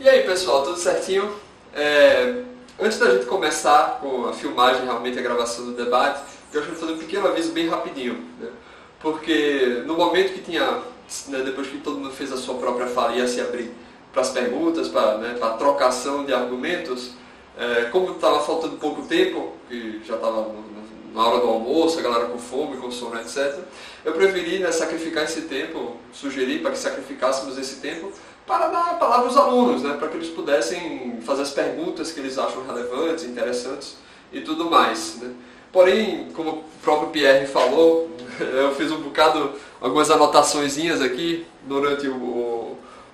E aí pessoal, tudo certinho? Antes da gente começar com a filmagem, realmente a gravação do debate, eu gostaria de fazer um pequeno aviso bem rapidinho, né? Porque no momento que tinha, né, depois que todo mundo fez a sua própria fala, ia se abrir para as perguntas, para a trocação de argumentos, como estava faltando pouco tempo, que já estava na hora do almoço, a galera com fome, com sono, etc., eu preferi, né, sacrificar esse tempo, sugerir para que sacrificássemos esse tempo para dar a palavra aos alunos, né, para que eles pudessem fazer as perguntas que eles acham relevantes, interessantes e tudo mais, né. Porém, como o próprio Pierre falou, eu fiz algumas anotaçõezinhas aqui durante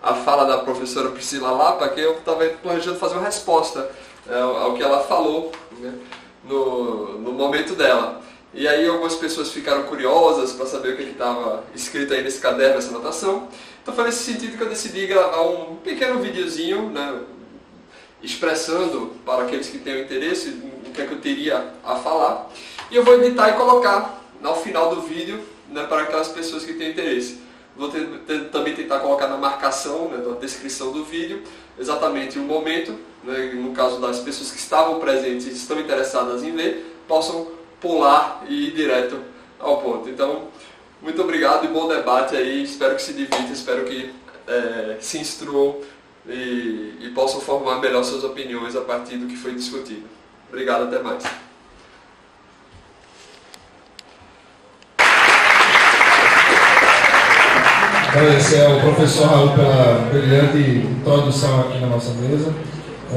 a fala da professora Priscila Lapa, que eu estava planejando fazer uma resposta ao que ela falou, né, no momento dela. E aí algumas pessoas ficaram curiosas para saber o que estava escrito aí nesse caderno, essa anotação. Então foi nesse sentido que eu decidi gravar um pequeno videozinho, né, expressando para aqueles que tenham interesse o que é que eu teria a falar. E eu vou editar e colocar ao final do vídeo, né, para aquelas pessoas que têm interesse. Vou também tentar colocar na marcação, né, na descrição do vídeo, exatamente o momento, né, no caso das pessoas que estavam presentes e estão interessadas em ler, possam pular e ir direto ao ponto. Então, muito obrigado e bom debate aí, espero que se divirtam, espero que se instruam e possam formar melhor suas opiniões a partir do que foi discutido. Obrigado, até mais. Agradecer ao professor Raul pela brilhante introdução aqui na nossa mesa.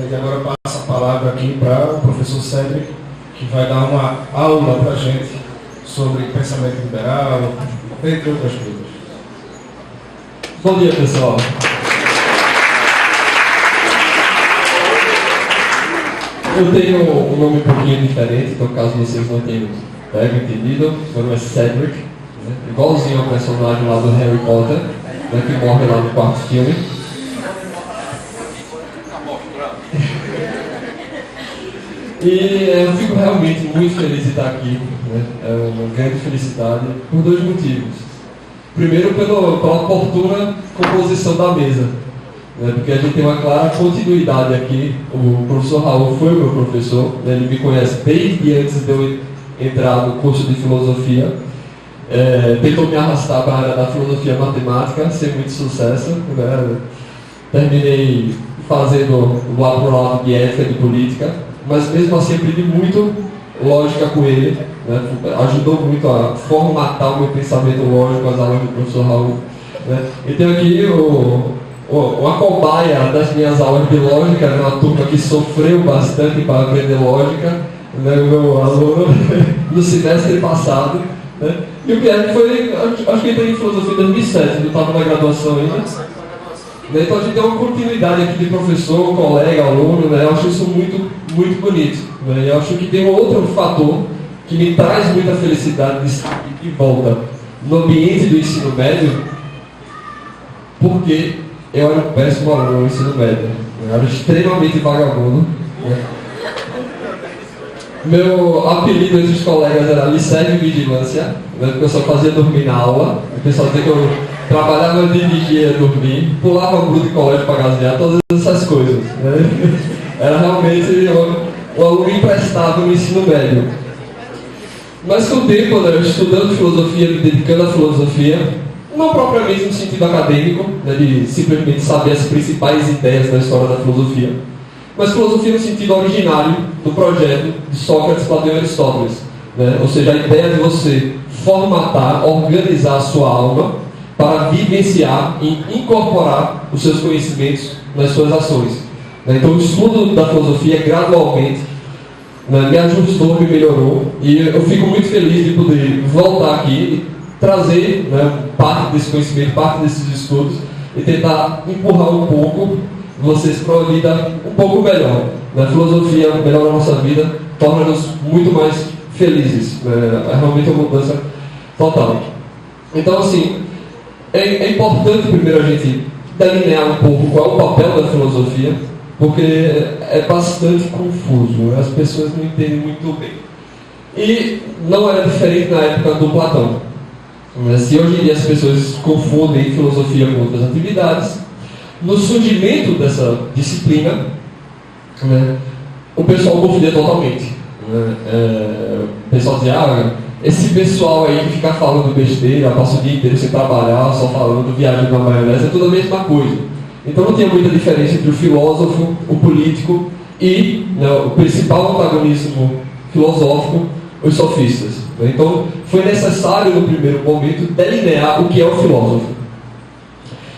E agora passo a palavra aqui para o professor Cedric, que vai dar uma aula para a gente sobre pensamento liberal, entre outras coisas. Bom dia, pessoal. Eu tenho um nome um pouquinho diferente, então caso vocês não tenham entendido, meu nome é Cedric, né? Igualzinho ao personagem lá do Harry Potter, né, que morre lá no quarto filme. E eu fico realmente muito feliz de estar aqui, né? É uma grande felicidade por dois motivos. Primeiro, pela oportuna composição da mesa, né? Porque a gente tem uma clara continuidade aqui. O professor Raul foi o meu professor, né? Ele me conhece desde antes de eu entrar no curso de filosofia. Tentou me arrastar para a área da filosofia matemática, sem muito sucesso, né? Terminei fazendo lá para o lado de ética e de política, mas mesmo assim aprendi muito lógica com ele, né? Ajudou muito a formatar o meu pensamento lógico, as aulas do professor Raul, né? E tenho aqui uma cobaia das minhas aulas de lógica, né? Uma turma que sofreu bastante para aprender lógica, né? O meu aluno no semestre passado, né? E o Pierre foi, acho que ele tem em filosofia em 2007, não estava na graduação ainda. Então a gente tem uma continuidade aqui de professor, colega, aluno, né? Eu acho isso muito, muito bonito, né? Eu acho que tem um outro fator que me traz muita felicidade de volta no ambiente do ensino médio, porque eu era um péssimo aluno no ensino médio, eu era extremamente vagabundo, né? Meu apelido entre os colegas era Licérgio Vigilância, né? Porque eu só fazia dormir na aula, o pessoal dizia que eu trabalhava de vigia, dormir, pulava grupo de colégio para gazear, todas essas coisas, né? Era realmente um aluno imprestável no ensino médio. Mas com o tempo, né, estudando filosofia, me dedicando à filosofia, não propriamente no sentido acadêmico, né, de simplesmente saber as principais ideias da história da filosofia, mas filosofia no sentido originário do projeto de Sócrates, Platão e Aristóteles, né? Ou seja, a ideia de você formatar, organizar a sua alma para vivenciar e incorporar os seus conhecimentos nas suas ações. Então o estudo da filosofia gradualmente, né, me ajustou, me melhorou, e eu fico muito feliz de poder voltar aqui e trazer, né, parte desse conhecimento, parte desses estudos e tentar empurrar um pouco vocês para uma vida um pouco melhor. A filosofia melhora a nossa vida, torna-nos muito mais felizes, né? É realmente uma mudança total. Então, assim, é importante primeiro a gente delinear um pouco qual é o papel da filosofia, porque é bastante confuso, as pessoas não entendem muito bem. E não era diferente na época do Platão. Se hoje em dia as pessoas confundem filosofia com outras atividades, no surgimento dessa disciplina, né, o pessoal confundia totalmente. Né? O pessoal dizia, esse pessoal aí que fica falando besteira, passa o dia inteiro sem trabalhar, só falando, viagem na maionese, é tudo a mesma coisa. Então não tinha muita diferença entre o filósofo, o político e, né, o principal antagonismo filosófico, os sofistas. Então foi necessário no primeiro momento delinear o que é o filósofo.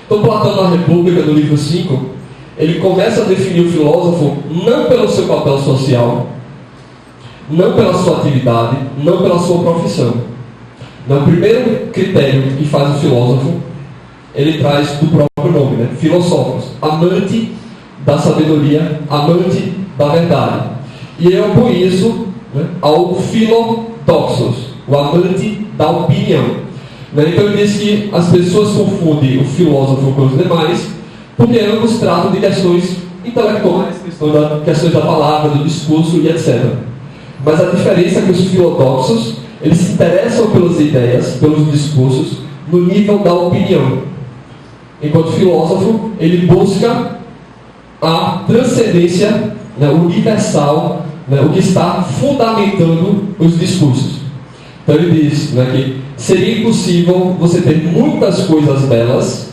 Então Platão na República, no livro 5, ele começa a definir o filósofo não pelo seu papel social, não pela sua atividade, não pela sua profissão. No primeiro critério que faz o filósofo, ele traz do próprio nome, né? Filosóficos, amante da sabedoria, amante da verdade. E eu opõe isso, né, ao philodoxos, o amante da opinião. Né? Então ele diz que as pessoas confundem o filósofo com os demais, porque ambos tratam de questões intelectuais, questões da palavra, do discurso e etc. Mas a diferença é que os filodoxos, eles se interessam pelas ideias, pelos discursos, no nível da opinião. Enquanto o filósofo, ele busca a transcendência, né, universal, né, o que está fundamentando os discursos. Então ele diz, né, que seria impossível você ter muitas coisas belas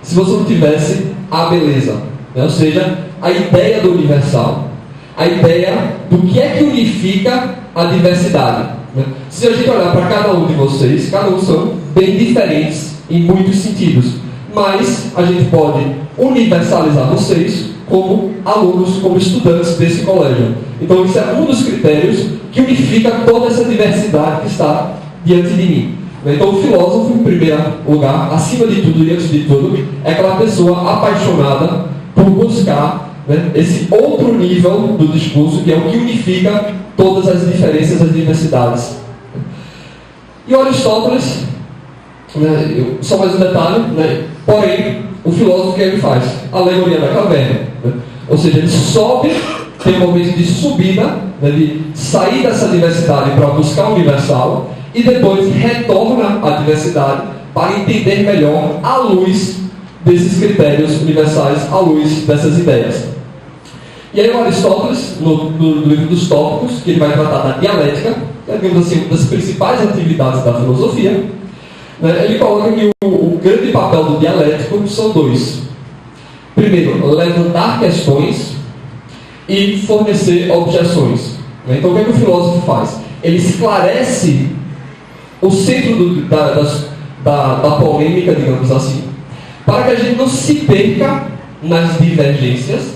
se você não tivesse a beleza, né, ou seja, a ideia do universal, a ideia do que é que unifica a diversidade. Né? Se a gente olhar para cada um de vocês, cada um são bem diferentes em muitos sentidos, mas a gente pode universalizar vocês como alunos, como estudantes desse colégio. Então isso é um dos critérios que unifica toda essa diversidade que está diante de mim. Então o filósofo, em primeiro lugar, acima de tudo e antes de tudo, é aquela pessoa apaixonada por buscar, né, esse outro nível do discurso, que é o que unifica todas as diferenças, as diversidades. E o Aristóteles, né, só mais um detalhe, né, porém, o filósofo, o que ele faz? A alegoria da caverna. Né? Ou seja, ele sobe, tem um momento de subida, né, de sair dessa diversidade para buscar o universal, e depois retorna à diversidade para entender melhor à luz desses critérios universais, à luz dessas ideias. E aí o Aristóteles, no livro dos Tópicos, que ele vai tratar da dialética, que é, digamos assim, uma das principais atividades da filosofia, né, ele coloca que o grande papel do dialético são dois. Primeiro, levantar questões e fornecer objeções. Então o que o filósofo faz? Ele esclarece o centro da polêmica, digamos assim, para que a gente não se perca nas divergências,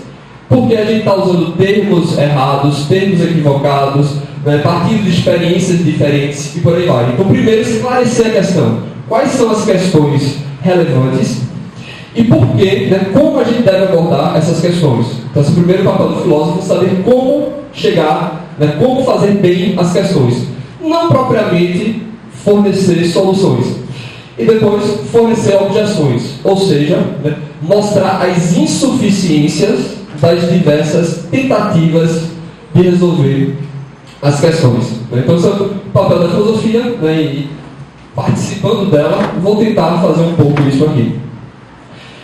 porque a gente está usando termos errados, termos equivocados, né, partindo de experiências diferentes e por aí vai. Então primeiro esclarecer a questão. Quais são as questões relevantes e por quê, né, como a gente deve abordar essas questões. Então esse é o primeiro papel do filósofo, é saber como chegar, né, como fazer bem as questões. Não propriamente fornecer soluções. E depois fornecer objeções, ou seja, né, mostrar as insuficiências das diversas tentativas de resolver as questões. Então esse é o papel da filosofia, né, e participando dela, vou tentar fazer um pouco isso aqui.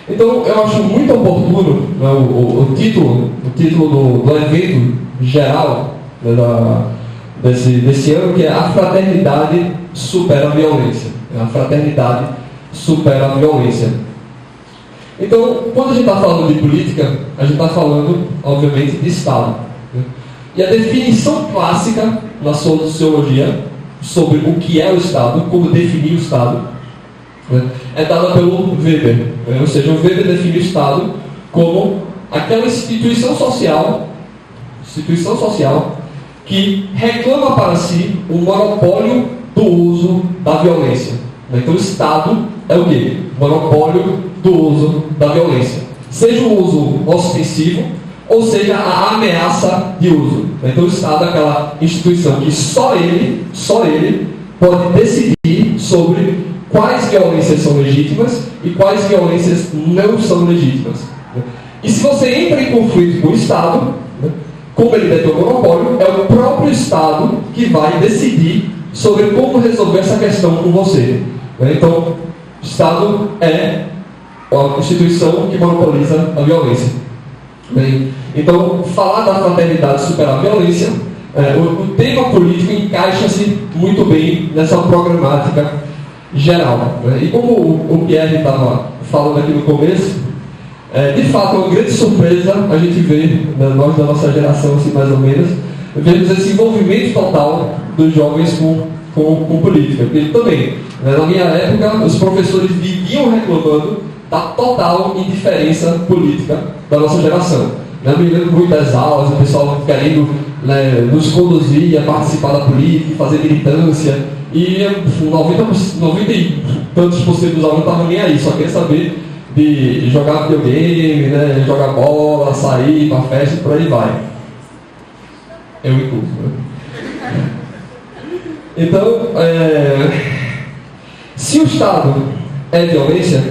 Então eu acho muito oportuno, né, o título do evento geral, né, desse ano, que é A Fraternidade Supera a Violência. A fraternidade supera a violência. Então, quando a gente está falando de política, a gente está falando, obviamente, de Estado. Né? E a definição clássica na sociologia sobre o que é o Estado, como definir o Estado, né, é dada pelo Weber. Né? Ou seja, o Weber define o Estado como aquela instituição social que reclama para si o monopólio do uso da violência. Então o Estado é o quê? Monopólio do uso da violência. Seja o uso ostensivo, ou seja a ameaça de uso. Então o Estado é aquela instituição que só ele pode decidir sobre quais violências são legítimas e quais violências não são legítimas. E se você entra em conflito com o Estado, como ele detém o monopólio, é o próprio Estado que vai decidir sobre como resolver essa questão com você. Então, o Estado é a instituição que monopoliza a violência. Bem, então, falar da fraternidade superar a violência, o tema político encaixa-se muito bem nessa programática geral. E como o Pierre estava falando aqui no começo, de fato é uma grande surpresa a gente ver, nós da nossa geração assim, mais ou menos, vemos esse envolvimento total dos jovens com política. Porque também, na minha época, os professores viviam reclamando da total indiferença política da nossa geração. Eu me lembro muito das aulas, o pessoal querendo nos conduzir a participar da política, fazer militância, e 90 e tantos por cento dos alunos não estavam nem aí, só queria saber de jogar videogame, jogar bola, sair para festa e por aí vai. Eu incluo. Então, se o Estado é violência,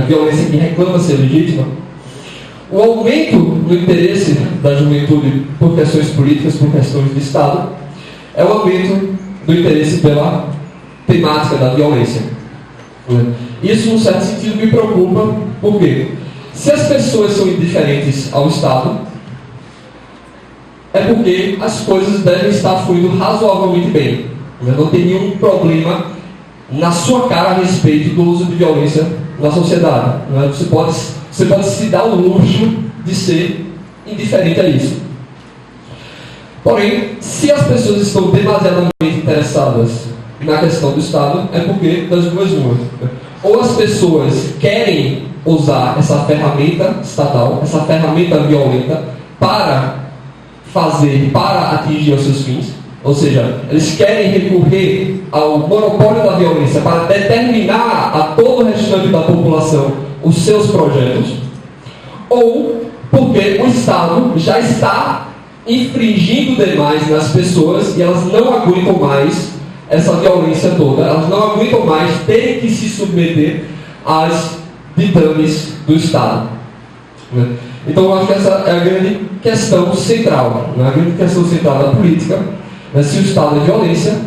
violência que reclama ser legítima, o aumento do interesse da juventude por questões políticas, por questões de Estado, é o aumento do interesse pela temática da violência. Isso, num certo sentido, me preocupa, porque se as pessoas são indiferentes ao Estado, é porque as coisas devem estar fluindo razoavelmente bem. Não tem nenhum problema na sua cara a respeito do uso de violência na sociedade. Você pode se dar o luxo de ser indiferente a isso. Porém, se as pessoas estão demasiadamente interessadas na questão do Estado, é porque das duas uma. Ou as pessoas querem usar essa ferramenta estatal, essa ferramenta violenta, para atingir os seus fins, ou seja, eles querem recorrer ao monopólio da violência para determinar a todo o restante da população os seus projetos, ou porque o Estado já está infringindo demais nas pessoas e elas não aguentam mais essa violência toda, elas não aguentam mais ter que se submeter às ditames do Estado. Então eu acho que essa é a grande questão central, a grande questão central da política. Se o Estado é violência,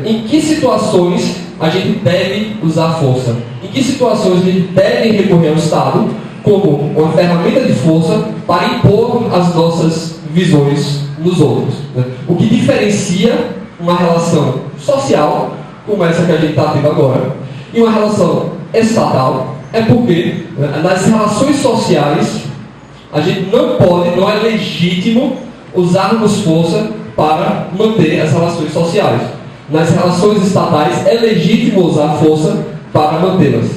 em que situações a gente deve usar força? Em que situações a gente deve recorrer ao Estado como uma ferramenta de força para impor as nossas visões nos outros? O que diferencia uma relação social, como essa que a gente está tendo agora, e uma relação estatal, é porque nas relações sociais a gente não é legítimo usarmos força para manter as relações sociais. Nas relações estatais é legítimo usar força para mantê-las.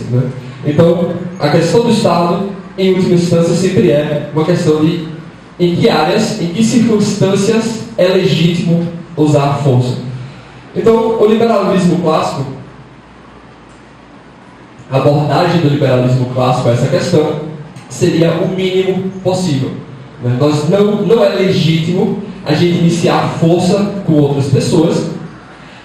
Então, a questão do Estado, em última instância, sempre é uma questão de em que áreas, em que circunstâncias é legítimo usar força. Então, o liberalismo clássico, a abordagem do liberalismo clássico a essa questão seria o mínimo possível. Não é legítimo a gente iniciar força com outras pessoas.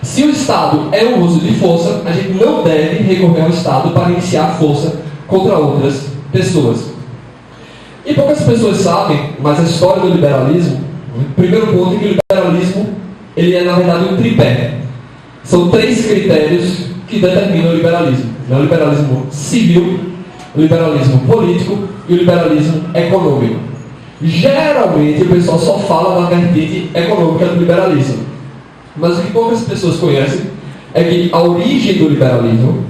Se o Estado é um uso de força, a gente não deve recorrer ao Estado para iniciar força contra outras pessoas. E poucas pessoas sabem, mas a história do liberalismo, o primeiro ponto é que o liberalismo ele é na verdade um tripé. São 3 critérios que determinam o liberalismo. O liberalismo civil, o liberalismo político e o liberalismo econômico. Geralmente o pessoal só fala da vertente econômica do liberalismo. Mas o que poucas pessoas conhecem é que a origem do liberalismo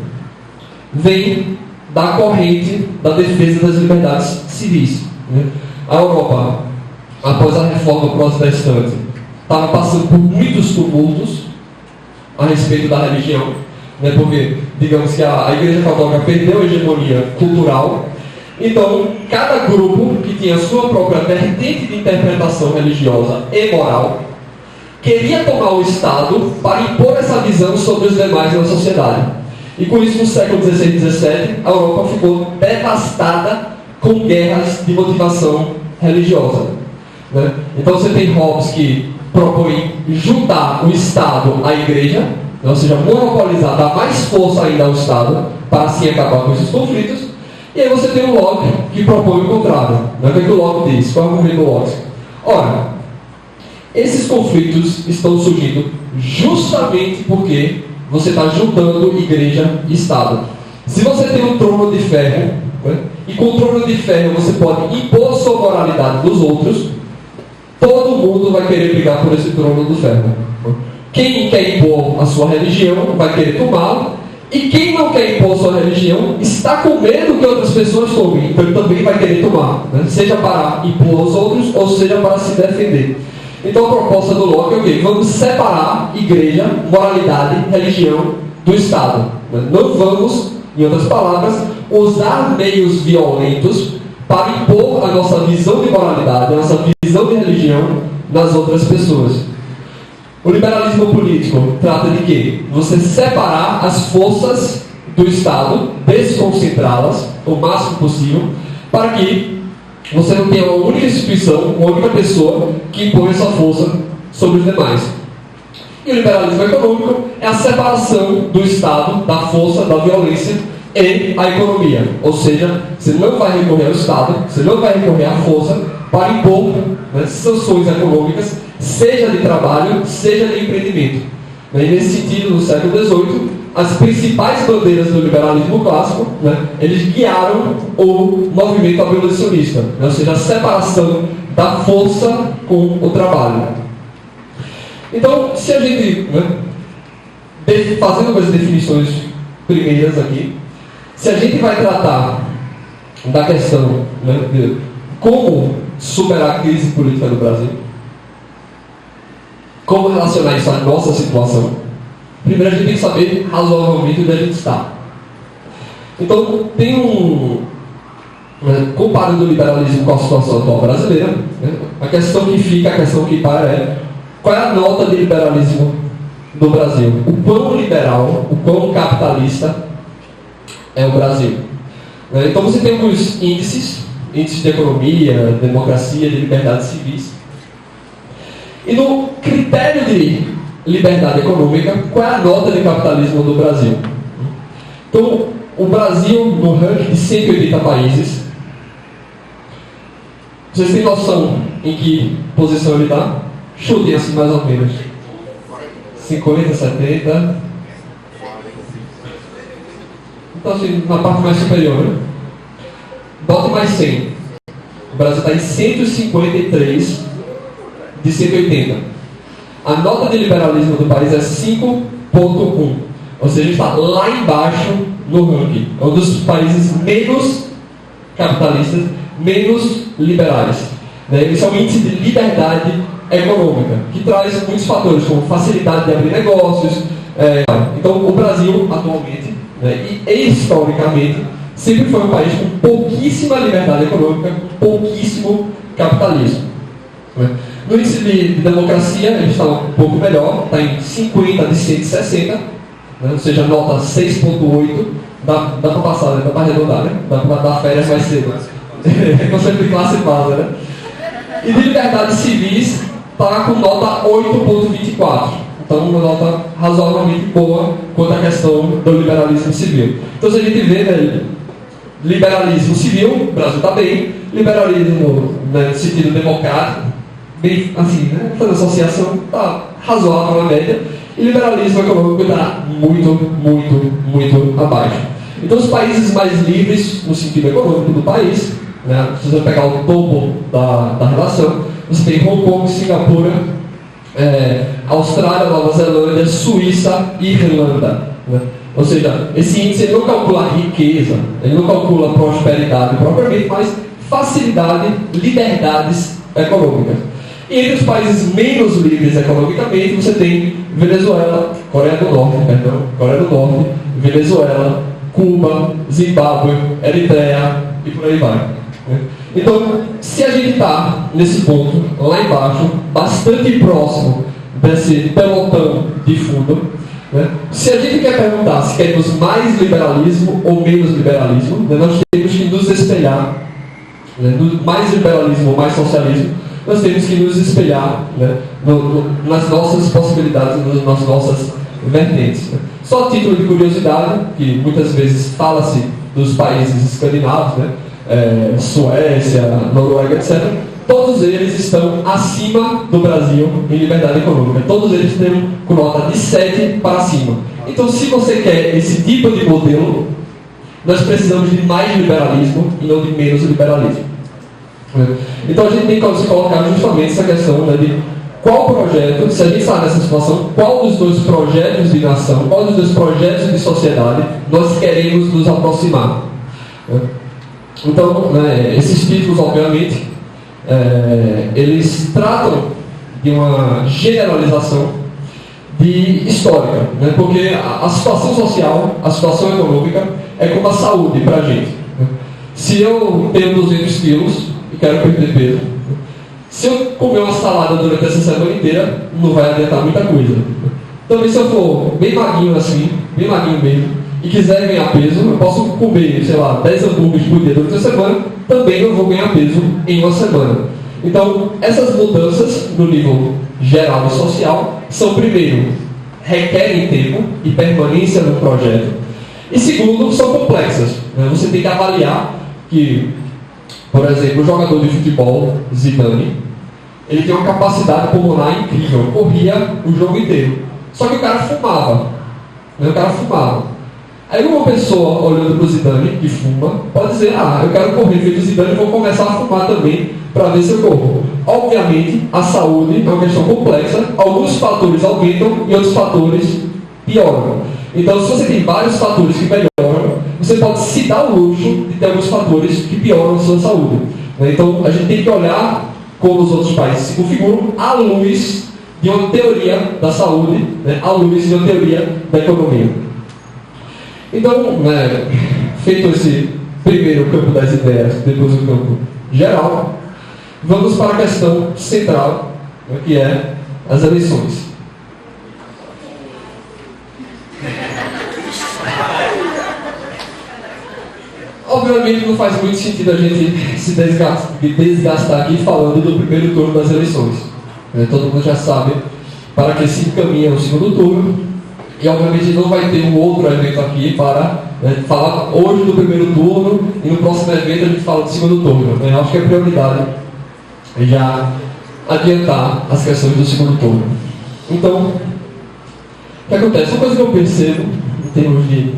vem da corrente da defesa das liberdades civis. A Europa, após a reforma protestante, estava passando por muitos tumultos a respeito da religião, porque, digamos que a Igreja Católica perdeu a hegemonia cultural. Então, cada grupo que tinha a sua própria vertente de interpretação religiosa e moral queria tomar o Estado para impor essa visão sobre os demais na sociedade. E com isso, no século XVI e XVII, a Europa ficou devastada com guerras de motivação religiosa. Então você tem Hobbes que propõe juntar o Estado à Igreja, ou seja, monopolizar, dar mais força ainda ao Estado, para assim acabar com esses conflitos. E aí você tem o Locke que propõe o contrário. O que o Locke diz? Qual é o movimento do Locke? Ora, esses conflitos estão surgindo justamente porque você está juntando igreja e Estado. Se você tem um trono de ferro né? E com o trono de ferro você pode impor sua moralidade dos outros, todo mundo vai querer brigar por esse trono do ferro. Quem quer impor a sua religião vai querer tomá-lo, e quem não quer impor a sua religião está com medo que outras pessoas tomem, então ele também vai querer tomar, né? Seja para impor aos outros ou seja para se defender. Então a proposta do Locke é o quê? Vamos separar igreja, moralidade, religião do Estado. Não vamos, em outras palavras, usar meios violentos para impor a nossa visão de moralidade, a nossa visão de religião nas outras pessoas. O liberalismo político trata de quê? Você separar as forças do Estado, desconcentrá-las o máximo possível, para que você não tenha uma única instituição, uma única pessoa que impõe essa força sobre os demais. E o liberalismo econômico é a separação do Estado, da força, da violência e a economia. Ou seja, você não vai recorrer ao Estado, você não vai recorrer à força para impor, né, sanções econômicas, seja de trabalho, seja de empreendimento. E nesse sentido, no século XVIII, as principais bandeiras do liberalismo clássico, né, eles guiaram o movimento abolicionista, né, ou seja, a separação da força com o trabalho. Então, se a gente, né, fazendo as definições primeiras aqui, se a gente vai tratar da questão, né, de como superar a crise política do Brasil, como relacionar isso à nossa situação, primeiro a gente tem que saber razoavelmente onde a gente está. Então, tem comparando o liberalismo com a situação atual brasileira, né, a questão que fica, a questão que para é: qual é a nota de liberalismo do Brasil? O quão liberal, o quão capitalista é o Brasil? Então você tem alguns índices de economia, democracia, de liberdades civis. E no critério de liberdade econômica, qual é a nota de capitalismo do Brasil? Então, o Brasil, no ranking de 180 países, vocês têm noção em que posição ele está? Chutem assim mais ou menos. 50, 70. Então assim, na parte mais superior, né? Bote mais 100. O Brasil está em 153 de 180. A nota de liberalismo do país é 5,1. Ou seja, está lá embaixo no ranking. É um dos países menos capitalistas, menos liberais. Esse é o índice de liberdade econômica, que traz muitos fatores, como facilidade de abrir negócios. Então, o Brasil, atualmente, né, e historicamente, sempre foi um país com pouquíssima liberdade econômica, pouquíssimo capitalismo. No índice de democracia, ele está um pouco melhor, está em 50 de 160, né, ou seja, nota 6,8. Dá para passar, né, dá para arredondar, né? Dá para dar férias mais cedo. Conceito de classe base, né? E de liberdades civis, está com nota 8,24. Então, uma nota razoavelmente boa quanto à questão do liberalismo civil. Então, se a gente vê, né, liberalismo civil, o Brasil está bem. Liberalismo, né, no sentido democrático, bem assim, né, fazendo associação, está razoável na média. E liberalismo econômico está muito abaixo. Então, os países mais livres, no sentido econômico do país, né, se você pegar o topo da relação, você tem Hong Kong, Singapura, Austrália, Nova Zelândia, Suíça e Irlanda. Né? Ou seja, esse índice ele não calcula riqueza, ele não calcula prosperidade propriamente, mas facilidade, liberdades econômicas. E entre os países menos livres economicamente, você tem Venezuela, Coreia do Norte, Venezuela, Cuba, Zimbábue, Eritreia e por aí vai. Então, se a gente está nesse ponto, lá embaixo, bastante próximo desse pelotão de fundo, né, se a gente quer perguntar se queremos mais liberalismo ou menos liberalismo, né, nós temos que nos espelhar, né, no mais liberalismo ou mais socialismo, nós temos que nos espelhar, né, nas nossas possibilidades, nas nossas vertentes. Né. Só a título de curiosidade, que muitas vezes fala-se dos países escandinavos, né, Suécia, Noruega, etc. Todos eles estão acima do Brasil em liberdade econômica. Todos eles têm com nota de 7 para cima. Então, se você quer esse tipo de modelo, nós precisamos de mais liberalismo e não de menos liberalismo. Então a gente tem que se colocar justamente essa questão, né, de qual projeto, se a gente está nessa situação, qual dos dois projetos de nação, qual dos dois projetos de sociedade nós queremos nos aproximar. Então, né, esses títulos, obviamente, eles tratam de uma generalização histórica, né? Porque a situação social, a situação econômica é como a saúde para a gente. Se eu tenho 200 quilos e quero perder peso, se eu comer uma salada durante essa semana inteira, não vai adiantar muita coisa. Também se eu for bem magrinho assim, bem magrinho mesmo, e quiser ganhar peso, eu posso comer, sei lá, 10 hambúrgueres por dia durante a semana, também não vou ganhar peso em uma semana. Então, essas mudanças no nível geral e social são, primeiro, requerem tempo e permanência no projeto, e segundo, são complexas. Você tem que avaliar que, por exemplo, o jogador de futebol, Zidane, ele tem uma capacidade pulmonar incrível, corria o jogo inteiro. Só que o cara fumava. O cara fumava. Aí uma pessoa olhando para o Zidane, que fuma, pode dizer, eu quero correr feito o Zidane e vou começar a fumar também para ver se eu corro. Obviamente, a saúde é uma questão complexa, alguns fatores aumentam e outros fatores pioram. Então, se você tem vários fatores que melhoram, você pode se dar o luxo de ter alguns fatores que pioram a sua saúde. Então, a gente tem que olhar como os outros países se configuram à luz de uma teoria da saúde, à luz de uma teoria da economia. Então, feito esse primeiro campo das ideias, depois o campo geral, vamos para a questão central, que é as eleições. Obviamente não faz muito sentido a gente se desgastar aqui falando do primeiro turno das eleições. Todo mundo já sabe para que se encaminha o segundo turno. E obviamente não vai ter um outro evento aqui para falar hoje do primeiro turno e no próximo evento a gente fala do segundo turno. Eu acho que é prioridade já adiantar as questões do segundo turno. Então, o que acontece? Uma coisa que eu percebo em termos de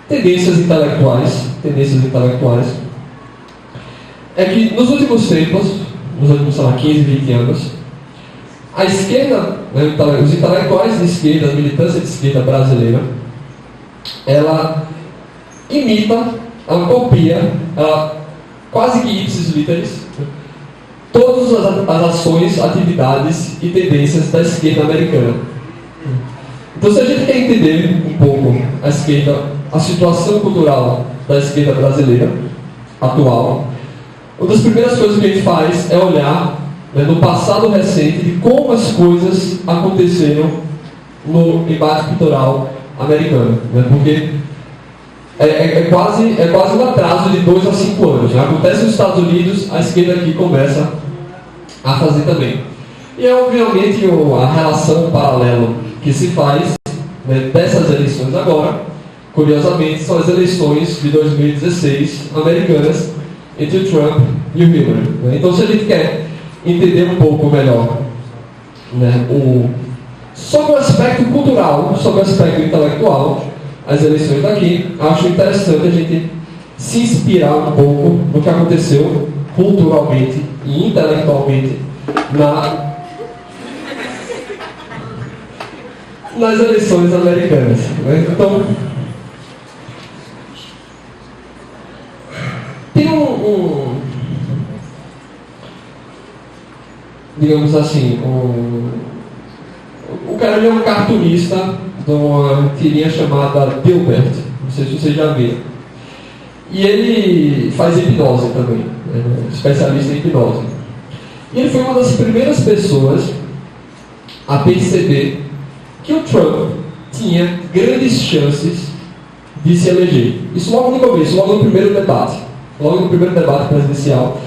tendências intelectuais, é que nos últimos tempos, nos últimos, 15, 20 anos, a esquerda, os intelectuais de esquerda, a militância de esquerda brasileira, ela imita, ela copia, ela quase que ipsis literis, todas as ações, atividades e tendências da esquerda americana. Então, se a gente quer entender um pouco a esquerda, a situação cultural da esquerda brasileira atual, uma das primeiras coisas que a gente faz é olhar no passado recente de como as coisas aconteceram no embate cultural americano, porque é quase um atraso de 2 a 5 anos. Acontece nos Estados Unidos, a esquerda aqui começa a fazer também. E obviamente a relação paralela que se faz dessas eleições agora, curiosamente, são as eleições de 2016 americanas entre o Trump e o Hillary. Então, se a gente quer entender um pouco melhor sobre o aspecto cultural, sobre o aspecto intelectual, as eleições daqui, acho interessante a gente se inspirar um pouco no que aconteceu culturalmente e intelectualmente nas eleições americanas. Então, tem digamos assim, o cara é um cartunista de uma tirinha chamada Dilbert, não sei se vocês já viram. E ele faz hipnose também, especialista em hipnose. E ele foi uma das primeiras pessoas a perceber que o Trump tinha grandes chances de se eleger. Isso logo no começo, logo no primeiro debate presidencial.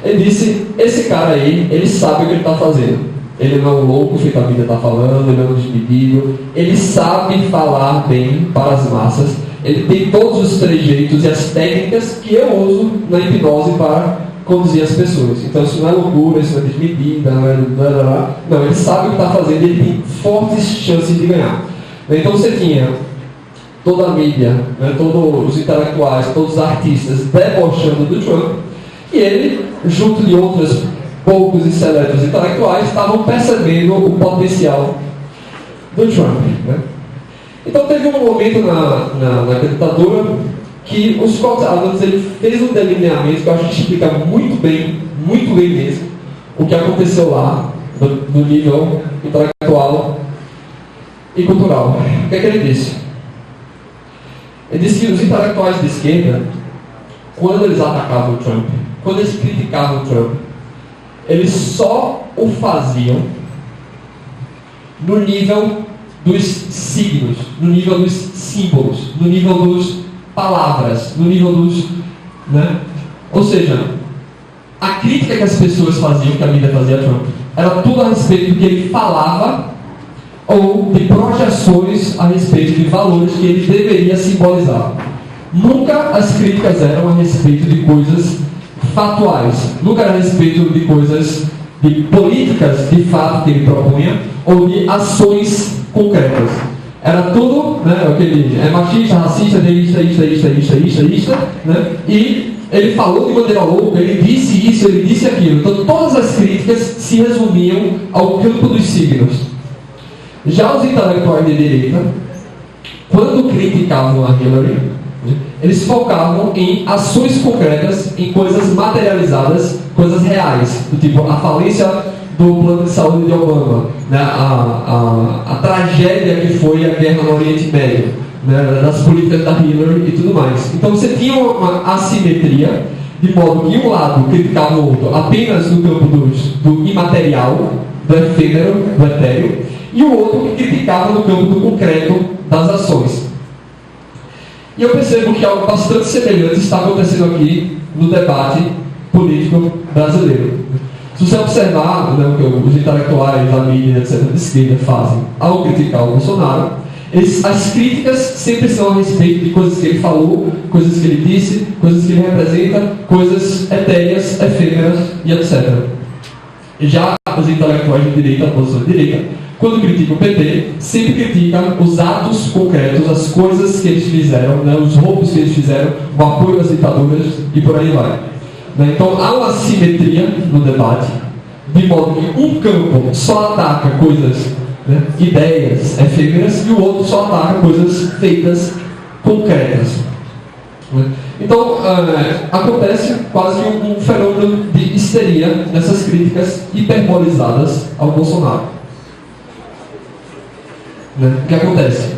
Ele disse, esse cara aí, ele sabe o que ele está fazendo. Ele não é um louco feito a vida está falando, ele não é um desmedido. Ele sabe falar bem para as massas. Ele tem todos os trejeitos e as técnicas que eu uso na hipnose para conduzir as pessoas. Então isso não é loucura, isso não é desmedida, não, ele sabe o que está fazendo e ele tem fortes chances de ganhar. Então você tinha toda a mídia, né, todos os intelectuais, todos os artistas debochando do Trump, e ele, junto de outros poucos e seletos intelectuais, estavam percebendo o potencial do Trump. Né? Então teve um momento na ditadura que o Scott Adams ele fez um delineamento que eu acho que explica muito bem mesmo, o que aconteceu lá, no nível intelectual e cultural. O que é que ele disse? Ele disse que os intelectuais de esquerda, quando eles atacavam o Trump, quando eles criticavam o Trump, eles só o faziam no nível dos signos, no nível dos símbolos, no nível dos palavras, no nível dos... Né? Ou seja, a crítica que as pessoas faziam, que a mídia fazia a Trump, era tudo a respeito do que ele falava ou de projeções a respeito de valores que ele deveria simbolizar. Nunca as críticas eram a respeito de coisas fatuais, nunca era a respeito de coisas, de políticas de fato que ele propunha ou de ações concretas. Era tudo, né, aquele é machista, racista, isto, né? E ele falou de maneira louca, ele disse isso, ele disse aquilo. Então todas as críticas se resumiam ao campo dos signos. Já os intelectuais de direita, quando criticavam a Hillary, eles focavam em ações concretas, em coisas materializadas, coisas reais, do tipo a falência do plano de saúde de Obama, né? a tragédia que foi a guerra no Oriente Médio, né? Das políticas da Hillary e tudo mais. Então você tinha uma assimetria, de modo que um lado criticava o outro apenas no campo do imaterial, do efêmero, do etéreo, e o outro que criticava no campo do concreto, das ações. E eu percebo que algo bastante semelhante está acontecendo aqui no debate político brasileiro. Se você observar, né, o que os intelectuais, a mídia, etc., de esquerda fazem ao criticar o Bolsonaro, as críticas sempre são a respeito de coisas que ele falou, coisas que ele disse, coisas que ele representa, coisas etéreas, efêmeras e etc. Já os intelectuais de direita, a posição de direita, quando criticam o PT, sempre criticam os atos concretos, as coisas que eles fizeram, né, os roubos que eles fizeram, o apoio às ditaduras e por aí vai. Então há uma simetria no debate, de modo que um campo só ataca coisas, né, ideias efêmeras, e o outro só ataca coisas feitas concretas. Então acontece quase um fenômeno de histeria nessas críticas hiperbolizadas ao Bolsonaro. O que acontece?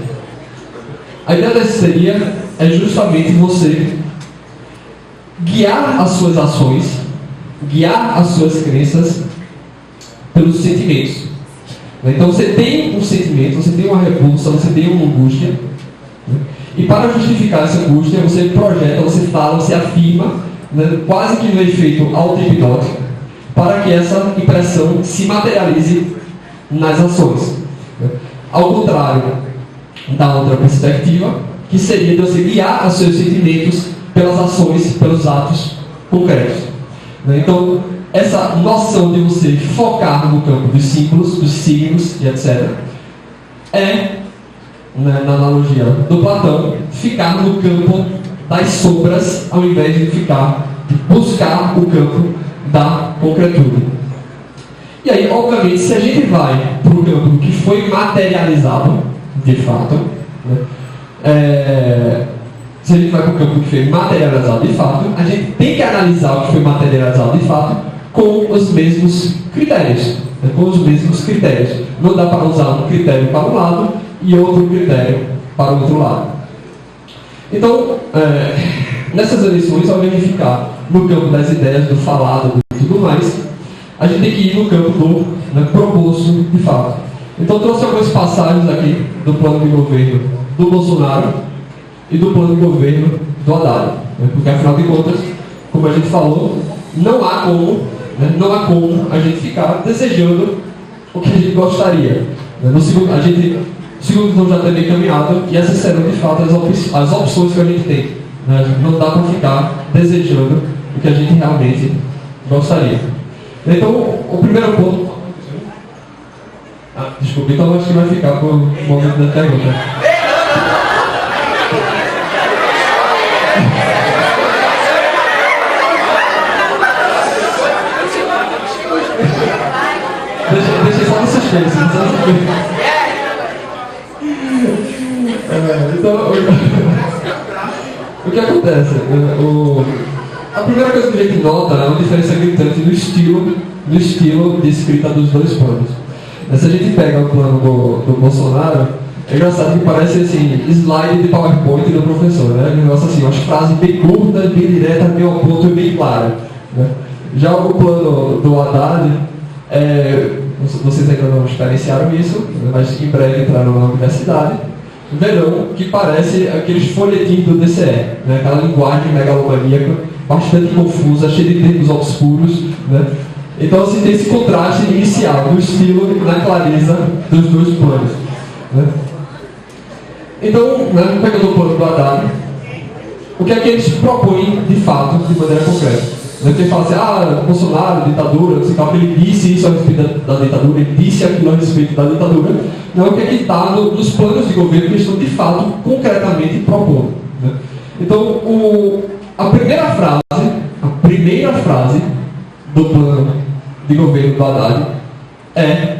A ideia da histeria é justamente você guiar as suas ações, guiar as suas crenças pelos sentimentos. Então você tem um sentimento, você tem uma repulsa, você tem uma angústia, e para justificar essa angústia você projeta, você fala, você afirma, né, quase que no efeito auto-hipnótico, para que essa impressão se materialize nas ações. Ao contrário da outra perspectiva, que seria de você guiar os seus sentimentos pelas ações, pelos atos concretos. Então, essa noção de você focar no campo dos símbolos, dos signos e etc., é, na analogia do Platão, ficar no campo das sombras, ao invés de buscar o campo da concretude. E aí, obviamente, se a gente vai para o campo que foi materializado, de fato, né, se a gente vai para o campo que foi materializado de fato, a gente tem que analisar o que foi materializado de fato com os mesmos critérios. Né, com os mesmos critérios. Não dá para usar um critério para um lado e outro critério para o outro lado. Então, nessas eleições, ao verificar no campo das ideias, do falado e tudo mais, a gente tem que ir no campo do proposto de fato. Então trouxe algumas passagens aqui do plano de governo do Bolsonaro e do plano de governo do Haddad. Porque afinal de contas, como a gente falou, não há como a gente ficar desejando o que a gente gostaria. No segundo, o segundo turno já está bem encaminhado e essas serão de fato as opções que a gente tem. Não dá para ficar desejando o que a gente realmente gostaria. Então, o primeiro ponto... desculpa, então acho que vai ficar com o momento da pergunta. suspense. Então, o que acontece? A primeira coisa que a gente nota é uma diferença gritante no estilo de escrita dos dois planos. Se a gente pega o plano do Bolsonaro, é engraçado que parece assim, slide de PowerPoint do professor, né? Um negócio assim, umas frases bem curtas, bem diretas, bem ao ponto e bem claras. Né? Já o plano do Haddad, vocês ainda não experienciaram isso, mas em breve entraram na universidade, verão que parece aqueles folhetins do DCE, né? Aquela linguagem megalomaníaca, bastante confusa, cheia de termos obscuros, né? Então assim, tem esse contraste inicial do estilo e da clareza dos dois planos. Né? Então, né, pegando o plano do Haddad, o que é que eles propõem de fato, de maneira concreta? Eles falam assim, Bolsonaro, ditadura, não sei o que, ele disse isso a respeito da ditadura, ele disse aquilo a respeito da ditadura. Não, o que é que está nos planos de governo que eles estão de fato, concretamente propondo. Né? Então, a primeira frase do plano de governo do Haddad é: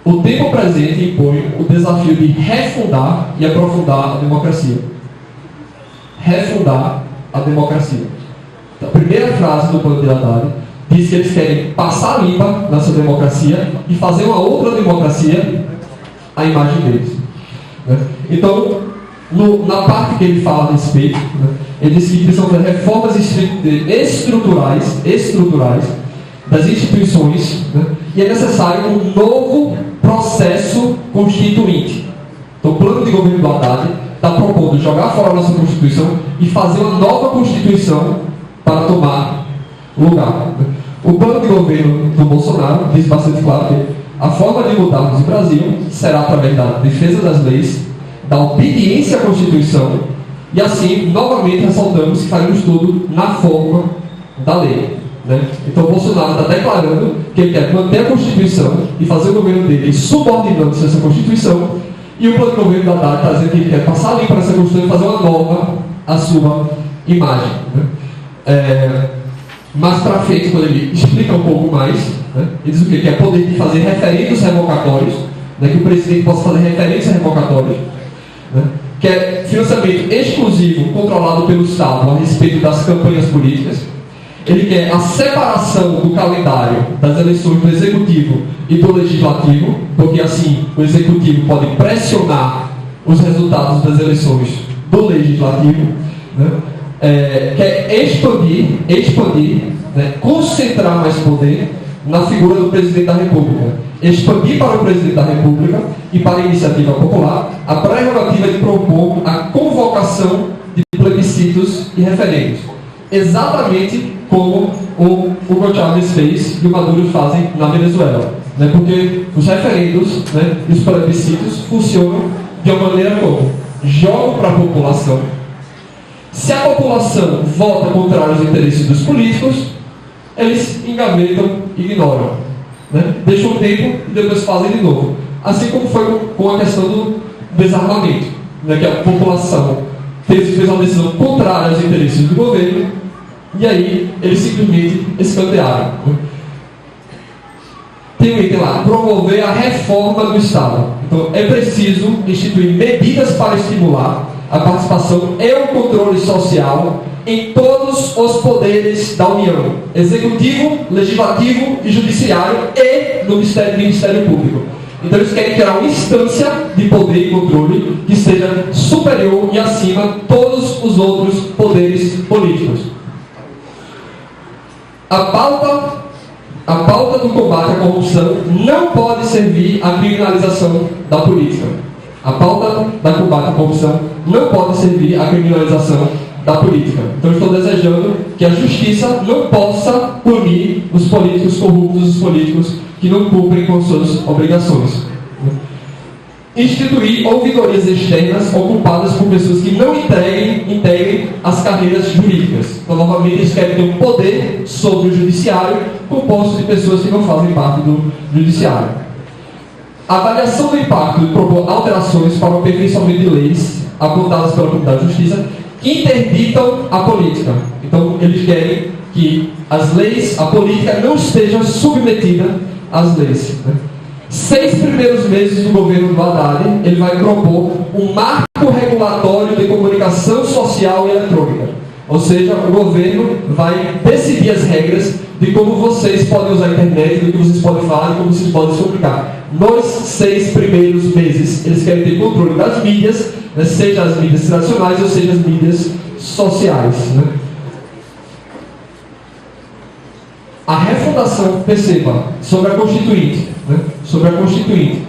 o tempo presente impõe o desafio de refundar e aprofundar a democracia. Refundar a democracia. A primeira frase do plano de Haddad diz que eles querem passar limpa nessa democracia e fazer uma outra democracia à imagem deles. Né? Então, na parte que ele fala a respeito, né, ele diz que precisam fazer reformas estruturais das instituições, né, e é necessário um novo processo constituinte. Então, o plano de governo do Haddad está propondo jogar fora a nossa Constituição e fazer uma nova Constituição para tomar lugar. O plano de governo do Bolsonaro diz bastante claro que a forma de mudarmos o Brasil será através da defesa das leis, da obediência à Constituição, e assim, novamente, ressaltamos que faremos tudo na forma da lei. Né? Então o Bolsonaro está declarando que ele quer manter a Constituição e fazer o governo dele subordinando-se a essa Constituição, e o plano de governo da Haddad está dizendo que ele quer passar ali para essa Constituição e fazer uma nova à sua imagem. Né? Mais para frente, quando ele explica um pouco mais, né, ele diz o que? Que é poder de fazer referendos revocatórios, né, que o presidente possa fazer referências revocatórias, né, que é financiamento exclusivo controlado pelo Estado a respeito das campanhas políticas. Ele quer a separação do calendário das eleições do Executivo e do Legislativo, porque assim o Executivo pode pressionar os resultados das eleições do Legislativo. Né? Quer expandir, né? Concentrar mais poder na figura do Presidente da República. Expandir para o Presidente da República e para a Iniciativa Popular a prerrogativa de propor a convocação de plebiscitos e referendos. Exatamente como o Hugo Chávez fez e o Maduro fazem na Venezuela. Né? Porque os referendos, né, e os plebiscitos funcionam de uma maneira como? Jogam para a população. Se a população vota contrário aos interesses dos políticos, eles engavetam e ignoram. Né? Deixam um tempo e depois fazem de novo. Assim como foi com a questão do desarmamento. Né? Que a população fez uma decisão contrária aos interesses do governo, e aí eles simplesmente escantearam. Tem um item lá: promover a reforma do Estado. Então é preciso instituir medidas para estimular a participação e o controle social em todos os poderes da União: Executivo, Legislativo e Judiciário, e no Ministério Público. Então eles querem criar uma instância de poder e controle que seja superior e acima de todos os outros poderes políticos. A pauta do combate à corrupção não pode servir à criminalização da política. A pauta da combate à corrupção não pode servir à criminalização da política. Então estou desejando que a justiça não possa punir os políticos corruptos, os políticos que não cumprem com suas obrigações. Instituir ouvidorias externas ocupadas por pessoas que não integrem as carreiras jurídicas. Então, novamente, eles querem ter um poder sobre o judiciário composto de pessoas que não fazem parte do judiciário. A avaliação do impacto de propor alterações para o aperfeiçoamento de leis apontadas pela Comunidade de Justiça que interditam a política. Então, eles querem que as leis, a política não esteja submetida às leis. Né? 6 primeiros meses do governo do Haddad, ele vai propor um marco regulatório de comunicação social e eletrônica. Ou seja, o governo vai decidir as regras de como vocês podem usar a internet, do que vocês podem falar, de como vocês podem se comunicar. Nos 6 primeiros meses, eles querem ter controle das mídias, né, seja as mídias tradicionais ou seja as mídias sociais. Né? A refundação, perceba, sobre a Constituinte, né? Sobre a Constituinte,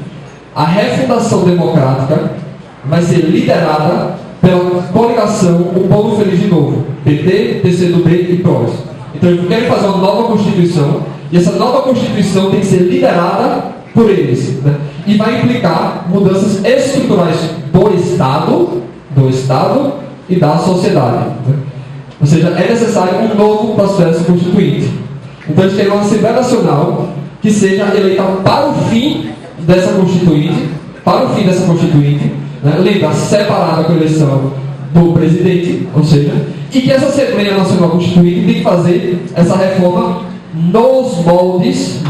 a refundação democrática vai ser liderada pela coligação O Povo Feliz de Novo, PT, PCdoB e PROS. Então eles querem fazer uma nova Constituição, e essa nova Constituição tem que ser liderada por eles, né? E vai implicar mudanças estruturais do Estado e da sociedade, né? Ou seja, é necessário um novo processo constituinte. Então eles querem uma Assembleia Nacional que seja eleita para o fim dessa Constituinte, né? Lembra, separada com a eleição do presidente, ou seja, e que essa Assembleia Nacional Constituinte tem que fazer essa reforma nos moldes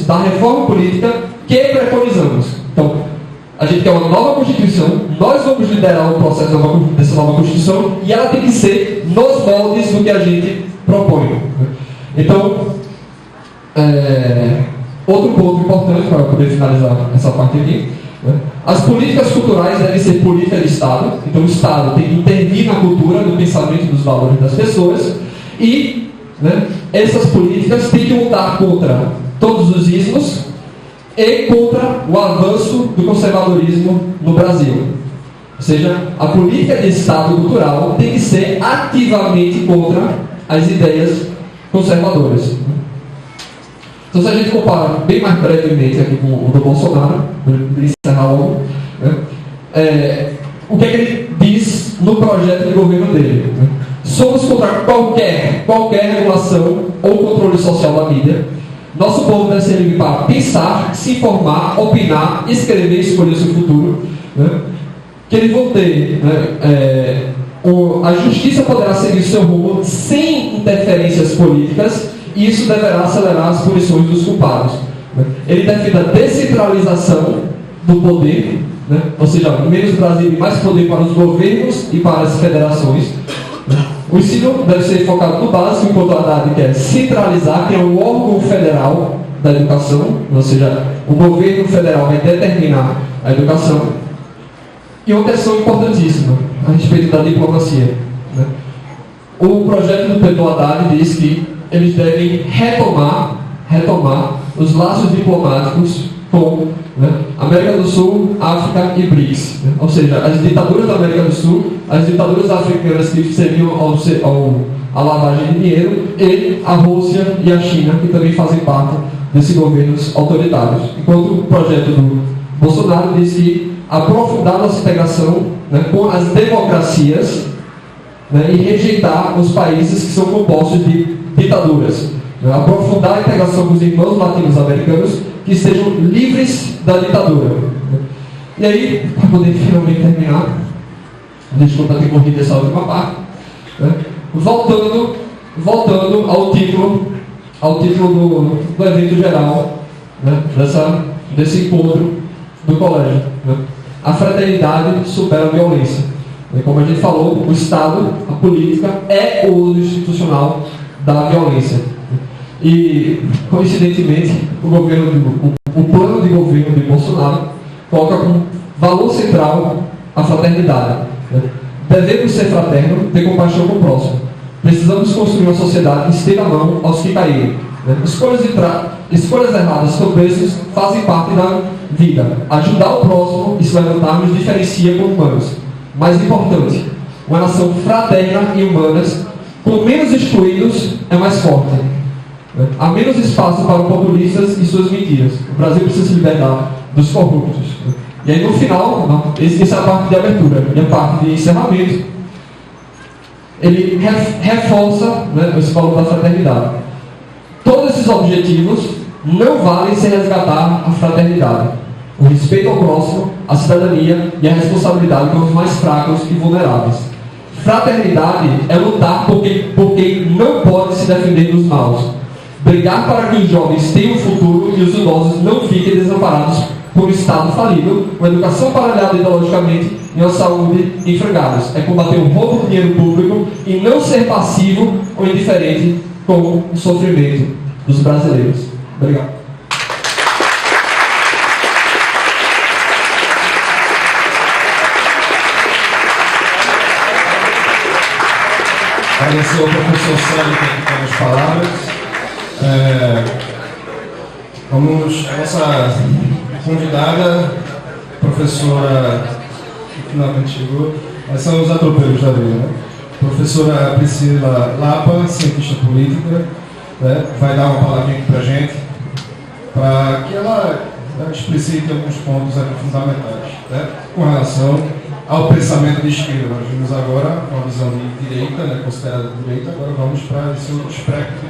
da reforma política que preconizamos. Então, a gente quer uma nova Constituição, nós vamos liderar o processo dessa nova Constituição e ela tem que ser nos moldes do que a gente propõe. Então, outro ponto importante para poder finalizar essa parte aqui, né? As políticas culturais devem ser políticas de Estado. Então o Estado tem que intervir na cultura, no pensamento dos valores das pessoas e, né, essas políticas têm que lutar contra todos os ismos e contra o avanço do conservadorismo no Brasil. Ou seja, a política de Estado cultural tem que ser ativamente contra as ideias conservadoras. Então, se a gente compara bem mais brevemente aqui com o do Bolsonaro, para encerrar logo, né, o que é que ele diz no projeto de governo dele? Né? Somos contra qualquer regulação ou controle social da mídia. Nosso povo deve ser livre para pensar, se informar, opinar, escrever e escolher seu futuro. Né? Que eles vão ter, né, a justiça poderá seguir seu rumo sem interferências políticas e isso deverá acelerar as punições dos culpados. Ele defende a descentralização do poder, né? Ou seja, menos Brasil e mais poder para os governos e para as federações. O ensino deve ser focado no básico, enquanto a Haddad quer centralizar, que é um órgão federal da educação, ou seja, o governo federal vai determinar a educação. E uma questão importantíssima a respeito da diplomacia, né? O projeto do Pedro Haddad diz que eles devem retomar os laços diplomáticos com, né, América do Sul, África e BRICS. Né? Ou seja, as ditaduras da América do Sul, as ditaduras africanas que serviam à lavagem de dinheiro, e a Rússia e a China, que também fazem parte desses governos autoritários. Enquanto o projeto do Bolsonaro diz que aprofundar nossa integração, né, com as democracias, né, e rejeitar os países que são compostos de ditaduras, né? Aprofundar a integração com os irmãos latinos-americanos que estejam livres da ditadura. Né? E aí, para poder finalmente terminar, desculpa ter corrido essa última parte, né? voltando ao título do evento geral, né? desse encontro do colégio, né? A fraternidade supera a violência. Como a gente falou, o Estado, a política, é o uso institucional da violência. E, coincidentemente, o plano de governo de Bolsonaro coloca como valor central a fraternidade. Né? Devemos ser fraternos, ter compaixão com o próximo. Precisamos construir uma sociedade que estenda a mão aos que caírem. Né? Escolhas erradas com preços fazem parte da vida. Ajudar o próximo e se levantar nos diferencia como humanos. Mais importante, uma nação fraterna e humanas, com menos excluídos, é mais forte. Há menos espaço para populistas e suas mentiras. O Brasil precisa se libertar dos corruptos. E aí no final, essa é a parte de abertura. E a parte de encerramento, ele reforça, né, esse valor da fraternidade. Todos esses objetivos não valem sem resgatar a fraternidade. O respeito ao próximo, a cidadania e a responsabilidade com os mais fracos e vulneráveis. Fraternidade é lutar por quem não pode se defender dos maus. brigar para que os jovens tenham um futuro e os idosos não fiquem desamparados por um Estado falido, uma educação paralelada ideologicamente e uma saúde em frangalhos. É combater o roubo do dinheiro público e não ser passivo ou indiferente com o sofrimento dos brasileiros. Obrigado. Agradecer ao professor Sérgio aqui pelas palavras. A nossa convidada, professora, que finalmente chegou, são os atropelos da vida, né? Professora Priscila Lapa, cientista política, né? Vai dar uma palavrinha aqui para a gente, para que ela explicite alguns pontos aqui fundamentais, né? Com relação ao pensamento de esquerda. Nós vimos agora uma visão de direita, né, considerada de direita, agora vamos para esse outro espectro.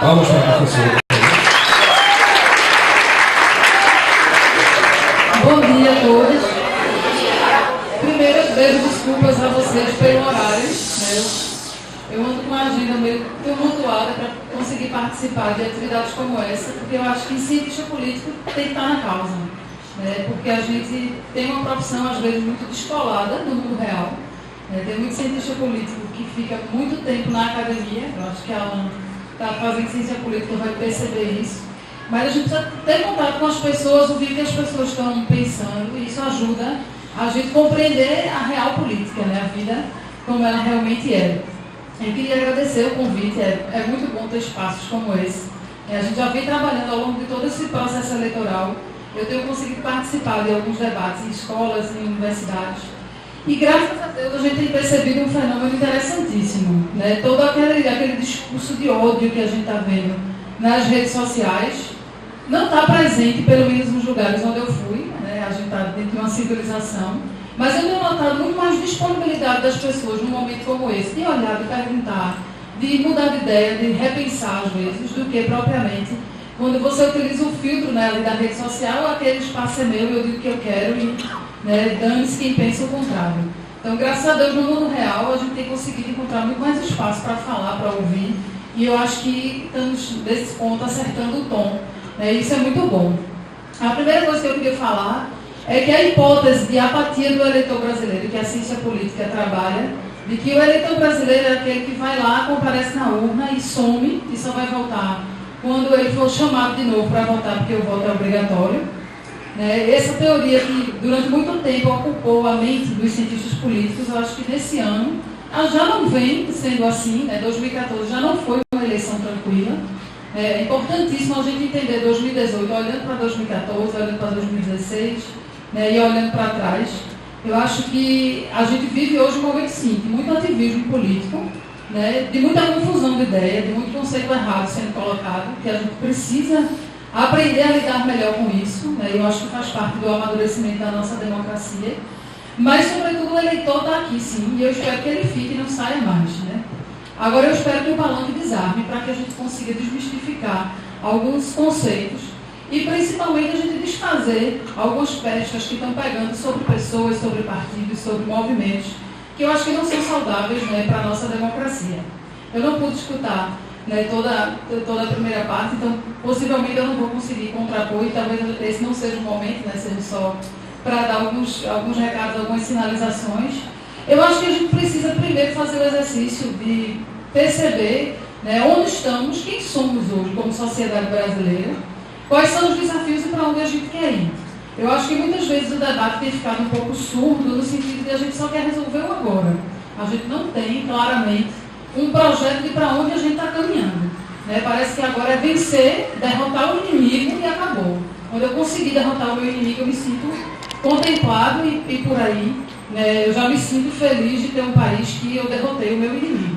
Vamos para a professora. Bom dia a todos. Primeiro, eu peço desculpas a vocês pelo horário, né? Eu ando com uma agenda meio tumultuada para conseguir participar de atividades como essa, porque eu acho que cientista político tem que estar na causa. Porque a gente tem uma profissão, às vezes, muito descolada no mundo real. Tem muito cientista político que fica muito tempo na academia. Eu acho que a Alan está fazendo ciência política, vai perceber isso. Mas a gente precisa ter contato com as pessoas, ouvir o que as pessoas estão pensando, e isso ajuda a gente compreender a real política, né? A vida como ela realmente é. Eu queria agradecer o convite, é muito bom ter espaços como esse. A gente já vem trabalhando ao longo de todo esse processo eleitoral. Eu tenho conseguido participar de alguns debates em escolas, em universidades. E, graças a Deus, a gente tem percebido um fenômeno interessantíssimo, né? Todo aquele discurso de ódio que a gente está vendo nas redes sociais não está presente, pelo menos nos lugares onde eu fui, né? A gente está dentro de uma civilização. Mas eu tenho notado muito mais disponibilidade das pessoas num momento como esse, de olhar, de perguntar, de mudar de ideia, de repensar, às vezes, do que propriamente quando você utiliza o filtro, né, ali da rede social, aquele espaço é meu, eu digo o que eu quero e, né, dane-se quem pensa o contrário. Então, graças a Deus, no mundo real, a gente tem conseguido encontrar muito mais espaço para falar, para ouvir, e eu acho que estamos, nesse ponto, acertando o tom. Né, e isso é muito bom. A primeira coisa que eu queria falar é que a hipótese de apatia do eleitor brasileiro, que a ciência política trabalha, de que o eleitor brasileiro é aquele que vai lá, comparece na urna e some, e só vai voltar quando ele for chamado de novo para votar, porque o voto é obrigatório. Né? Essa teoria que durante muito tempo ocupou a mente dos cientistas políticos, eu acho que nesse ano ela já não vem sendo assim, né? 2014 já não foi uma eleição tranquila. É importantíssimo a gente entender 2018, olhando para 2014, olhando para 2016, né? E olhando para trás. Eu acho que a gente vive hoje um momento, sim, de muito ativismo político, né, de muita confusão de ideia, de muito conceito errado sendo colocado, que a gente precisa aprender a lidar melhor com isso, né, eu acho que faz parte do amadurecimento da nossa democracia, mas, sobretudo, o eleitor está aqui, sim, e eu espero que ele fique e não saia mais. Né. Agora, eu espero que o palanque desarme para que a gente consiga desmistificar alguns conceitos e, principalmente, a gente desfazer algumas pestas que estão pegando sobre pessoas, sobre partidos, sobre movimentos, que eu acho que não são saudáveis, né, para a nossa democracia. Eu não pude escutar, né, toda a primeira parte, então possivelmente eu não vou conseguir contrapor e talvez esse não seja o momento, né, seja só para dar alguns recados, algumas sinalizações. Eu acho que a gente precisa primeiro fazer o exercício de perceber, né, onde estamos, quem somos hoje como sociedade brasileira, quais são os desafios e para onde a gente quer ir. Eu acho que muitas vezes o debate tem ficado um pouco surdo no sentido de a gente só quer resolver o agora. A gente não tem, claramente, um projeto de para onde a gente está caminhando. Né? Parece que agora é vencer, derrotar o inimigo e acabou. Quando eu conseguir derrotar o meu inimigo, eu me sinto contemplado e por aí, né, eu já me sinto feliz de ter um país que eu derrotei o meu inimigo.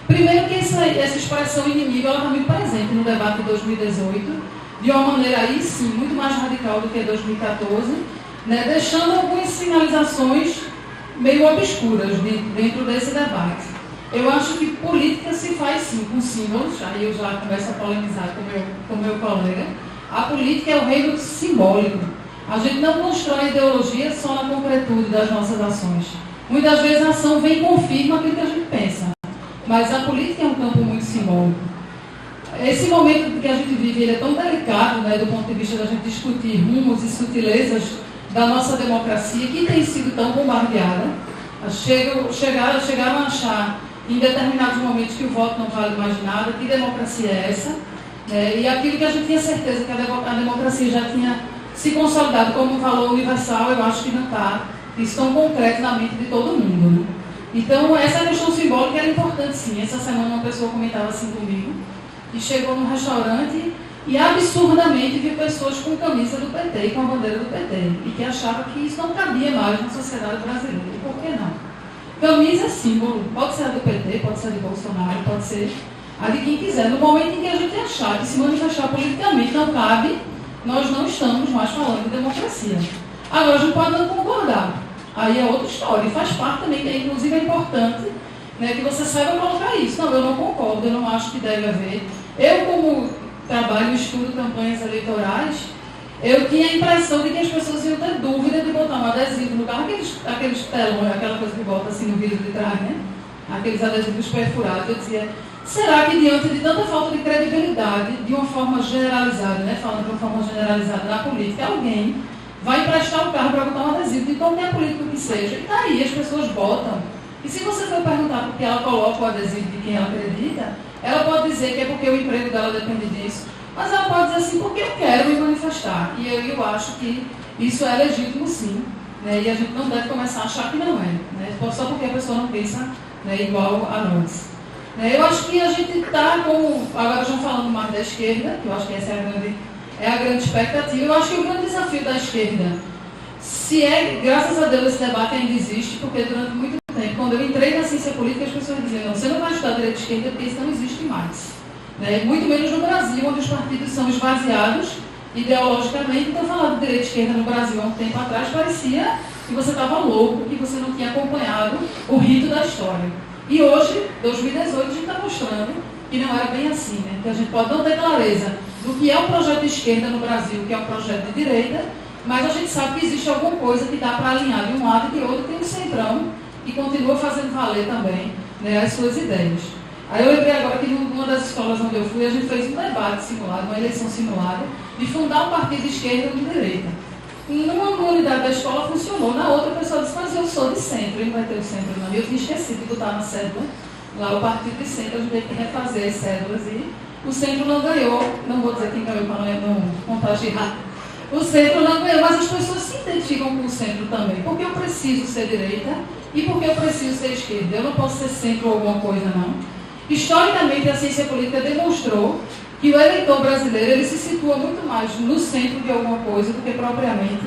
Primeiro que essa expressão inimigo está muito presente no debate de 2018, de uma maneira aí sim, muito mais radical do que 2014, né, deixando algumas sinalizações meio obscuras dentro desse debate. Eu acho que política se faz sim com símbolos, aí eu já começo a polemizar com o meu colega. A política é o reino simbólico. A gente não constrói ideologia só na concretude das nossas ações. Muitas vezes a ação vem e confirma aquilo que a gente pensa. Mas a política é um campo muito simbólico. esse momento que a gente vive, ele é tão delicado, né, do ponto de vista da gente discutir rumos e sutilezas da nossa democracia, que tem sido tão bombardeada. Chegaram a achar, em determinados momentos, que o voto não vale mais nada, que democracia é essa? E aquilo que a gente tinha certeza que a democracia já tinha se consolidado como um valor universal, eu acho que não está isso tão concreto na mente de todo mundo. Né? Então, essa questão simbólica era importante, sim. Essa semana uma pessoa comentava assim comigo, e chegou num restaurante e absurdamente viu pessoas com camisa do PT e com a bandeira do PT, e que achava que isso não cabia mais na sociedade brasileira. E por que não? Camisa é símbolo, pode ser a do PT, pode ser a de Bolsonaro, pode ser a de quem quiser. No momento em que a gente achar que se manifestar politicamente não cabe, nós não estamos mais falando de democracia. Agora, a gente pode não concordar. Aí é outra história. E faz parte também, que inclusive é importante, né, que você saiba colocar isso. Não, eu não concordo, eu não acho que deve haver. Eu, como trabalho e estudo campanhas eleitorais, eu tinha a impressão de que as pessoas iam ter dúvida de botar um adesivo no carro, aqueles telões, aquela coisa que bota assim no vidro de trás, né? Aqueles adesivos perfurados. Eu dizia, será que diante de tanta falta de credibilidade, de uma forma generalizada, né? Falando de uma forma generalizada na política, alguém vai emprestar o carro para botar um adesivo de qualquer político que seja? E daí as pessoas botam. E se você for perguntar por que ela coloca o adesivo de quem ela acredita, ela pode dizer que é porque o emprego dela depende disso. Mas ela pode dizer assim, porque eu quero me manifestar. E eu acho que isso é legítimo, sim. Né? E a gente não deve começar a achar que não é. Né? Só porque a pessoa não pensa, né, igual a nós. Né? Eu acho que a gente está com... Agora já falando mais da esquerda, que eu acho que essa é a grande expectativa. Eu acho que o grande desafio da esquerda, se é, graças a Deus, esse debate ainda existe, porque durante muito tempo, quando eu entrei na ciência política, as pessoas diziam, não, você não vai estudar direita e esquerda porque isso não existe mais. Né? Muito menos no Brasil, onde os partidos são esvaziados ideologicamente. Então, falar de direita e esquerda no Brasil há um tempo atrás parecia que você estava louco, que você não tinha acompanhado o rito da história. E hoje, 2018, a gente está mostrando que não era bem assim, né? Que a gente pode não ter clareza do que é um projeto de esquerda no Brasil, que é um projeto de direita, mas a gente sabe que existe alguma coisa que dá para alinhar de um lado e de outro, tem um centrão que continua fazendo valer também, né, as suas ideias. Aí eu lembrei agora que numa das escolas onde eu fui, a gente fez um debate simulado, uma eleição simulada, de fundar um partido de esquerda ou de direita. Numa unidade da escola funcionou, na outra a pessoa disse, mas eu sou de centro, ele não vai ter o centro não. E eu tinha esquecido de botar na cédula, lá o partido de centro, a gente teve que refazer as cédulas e o centro não ganhou, não vou dizer quem ganhou para não contagiar errado. O centro não ganhou, mas as pessoas se identificam com o centro também, porque eu preciso ser direita e porque eu preciso ser esquerda. Eu não posso ser centro ou alguma coisa, não. Historicamente, a ciência política demonstrou que o eleitor brasileiro ele se situa muito mais no centro de alguma coisa do que propriamente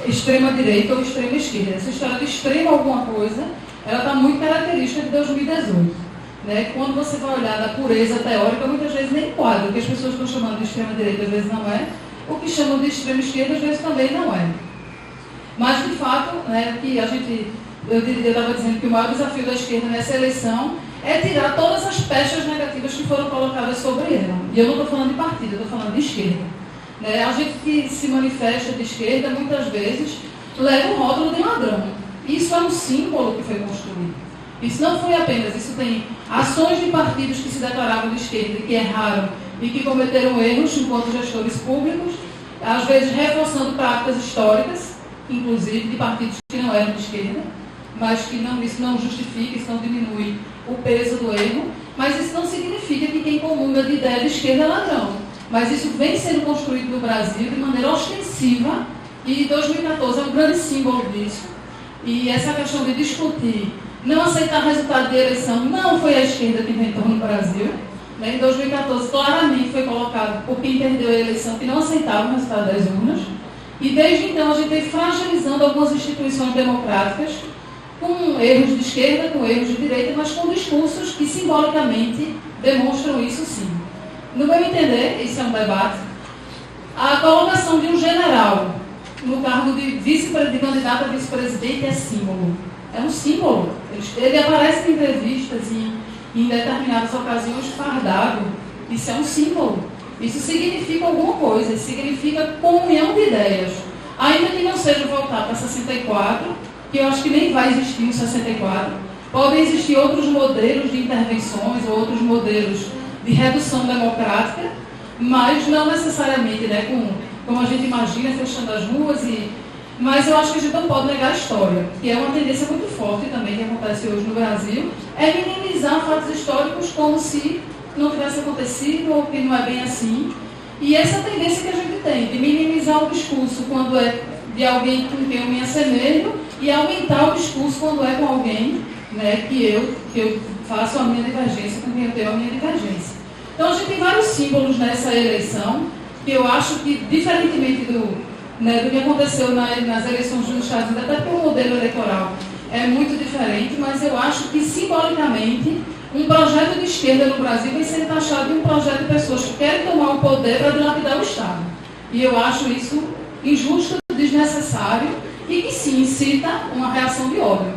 extrema-direita ou extrema-esquerda. Essa história de extrema alguma coisa, ela está muito característica de 2018. Né? Quando você vai olhar da pureza teórica, muitas vezes nem enquadra. O que as pessoas estão chamando de extrema-direita, às vezes não é. O que chamam de extrema-esquerda, às vezes também não é. Mas, de fato, né, que eu estava dizendo que o maior desafio da esquerda nessa eleição é tirar todas as pechas negativas que foram colocadas sobre ela. E eu não estou falando de partido, eu estou falando de esquerda. Né? A gente que se manifesta de esquerda, muitas vezes, leva o rótulo de ladrão. Isso é um símbolo que foi construído. Isso não foi apenas, isso tem ações de partidos que se declaravam de esquerda, que erraram e que cometeram erros enquanto gestores públicos, às vezes reforçando práticas históricas, inclusive de partidos que não eram de esquerda, mas que não, isso não justifica, isso não diminui o peso do erro, mas isso não significa que quem comunga de ideia de esquerda é ladrão. Mas isso vem sendo construído no Brasil de maneira ostensiva e 2014 é um grande símbolo disso. E essa questão de discutir, não aceitar resultado de eleição, não foi a esquerda que inventou no Brasil. Em 2014, claramente foi colocado por quem perdeu a eleição, que não aceitava o resultado das urnas. E desde então a gente vem fragilizando algumas instituições democráticas, com erros de esquerda, com erros de direita, mas com discursos que simbolicamente demonstram isso sim. No meu entender, isso é um debate, a colocação de um general no cargo de candidato a vice-presidente é símbolo. É um símbolo. Ele aparece em entrevistas e em determinadas ocasiões fardado. Isso é um símbolo. Isso significa alguma coisa, isso significa comunhão de ideias. Ainda que não seja voltar para 64, que eu acho que nem vai existir um 64, podem existir outros modelos de intervenções ou outros modelos de redução democrática, mas não necessariamente, né, como a gente imagina, fechando as ruas, mas eu acho que a gente não pode negar a história, que é uma tendência muito forte também que acontece hoje no Brasil, é minimizar fatos históricos como se não tivesse acontecido ou que não é bem assim. E essa tendência que a gente tem, de minimizar o discurso quando é de alguém com quem eu me assemelho e aumentar o discurso quando é com alguém, né, que eu faço a minha divergência, com quem eu tenho a minha divergência. Então a gente tem vários símbolos nessa eleição, que eu acho que, diferentemente do que aconteceu nas eleições dos Estados Unidos, até porque o modelo eleitoral é muito diferente, mas eu acho que, simbolicamente, um projeto de esquerda no Brasil vai ser taxado de um projeto de pessoas que querem tomar o poder para dilapidar o Estado. E eu acho isso injusto, desnecessário e que sim incita uma reação de ódio.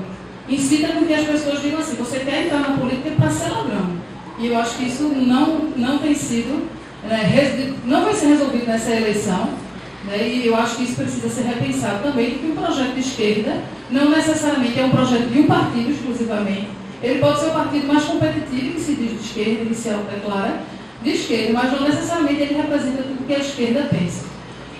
Incita com que as pessoas digam assim, você quer entrar na política para ser ladrão. E eu acho que isso não tem sido, não vai ser resolvido nessa eleição, né, e eu acho que isso precisa ser repensado também, porque um projeto de esquerda não necessariamente é um projeto de um partido exclusivamente. Ele pode ser o partido mais competitivo, que se diz de esquerda, que se autodeclara de esquerda, mas não necessariamente ele representa tudo que a esquerda pensa.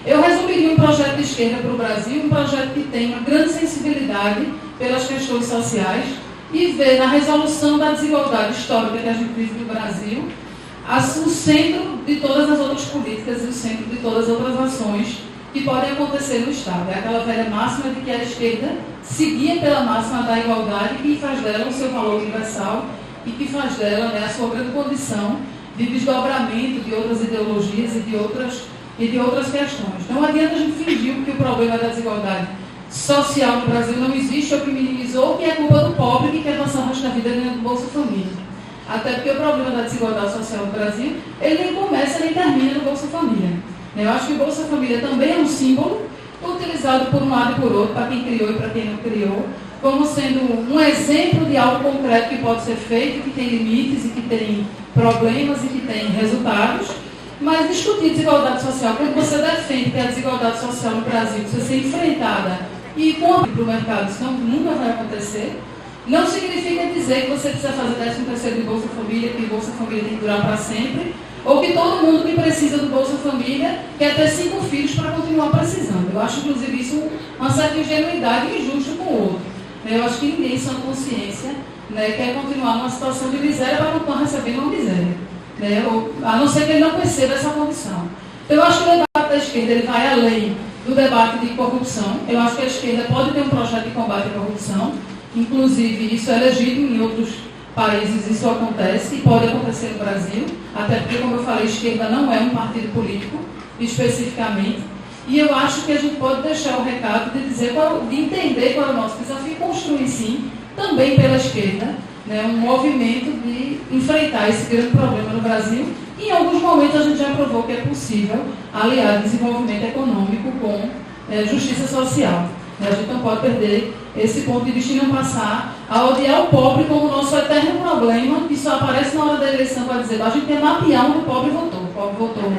Eu resumiria um projeto de esquerda para o Brasil, um projeto que tem uma grande sensibilidade pelas questões sociais e vê na resolução da desigualdade histórica que a gente vive no Brasil o centro de todas as outras políticas e o centro de todas as outras ações que podem acontecer no Estado. É aquela velha máxima de que a esquerda seguia pela máxima da igualdade, que faz dela o seu valor universal e que faz dela, né, a sua grande condição de desdobramento de outras ideologias e de outras questões. Não adianta a gente fingir que o problema da desigualdade social no Brasil não existe ou que minimizou, que é culpa do pobre que quer passar o resto da vida ganhando Bolsa Família. Até porque o problema da desigualdade social no Brasil, ele nem começa nem termina no Bolsa Família. Eu acho que o Bolsa Família também é um símbolo utilizado por um lado e por outro, para quem criou e para quem não criou, como sendo um exemplo de algo concreto que pode ser feito, que tem limites e que tem problemas e que tem resultados. Mas discutir desigualdade social, quando você defende que a desigualdade social no Brasil precisa ser enfrentada e compra para o mercado, isso nunca vai acontecer, não significa dizer que você precisa fazer 13º de Bolsa Família, que Bolsa Família tem que durar para sempre, ou que todo mundo que precisa do Bolsa Família quer ter 5 filhos para continuar precisando. Eu acho, inclusive, isso uma certa ingenuidade e injusto com o outro. Eu acho que ninguém, em sã consciência, né, quer continuar numa situação de miséria para continuar recebendo uma miséria. Né, a não ser que ele não perceba essa condição. Então, eu acho que o debate da esquerda ele vai além do debate de corrupção. Eu acho que a esquerda pode ter um projeto de combate à corrupção. Inclusive, isso é legítimo em outros países, isso acontece e pode acontecer no Brasil, até porque, como eu falei, a esquerda não é um partido político, especificamente, e eu acho que a gente pode deixar o recado de dizer, de entender qual é o nosso desafio e construir, sim, também pela esquerda, né, um movimento de enfrentar esse grande problema no Brasil, e em alguns momentos a gente já provou que é possível aliar desenvolvimento econômico com justiça social. A gente não pode perder esse ponto de vista e não passar a odiar o pobre como o nosso eterno problema, que só aparece na hora da eleição para dizer, a gente quer mapear onde o pobre votou. O pobre votou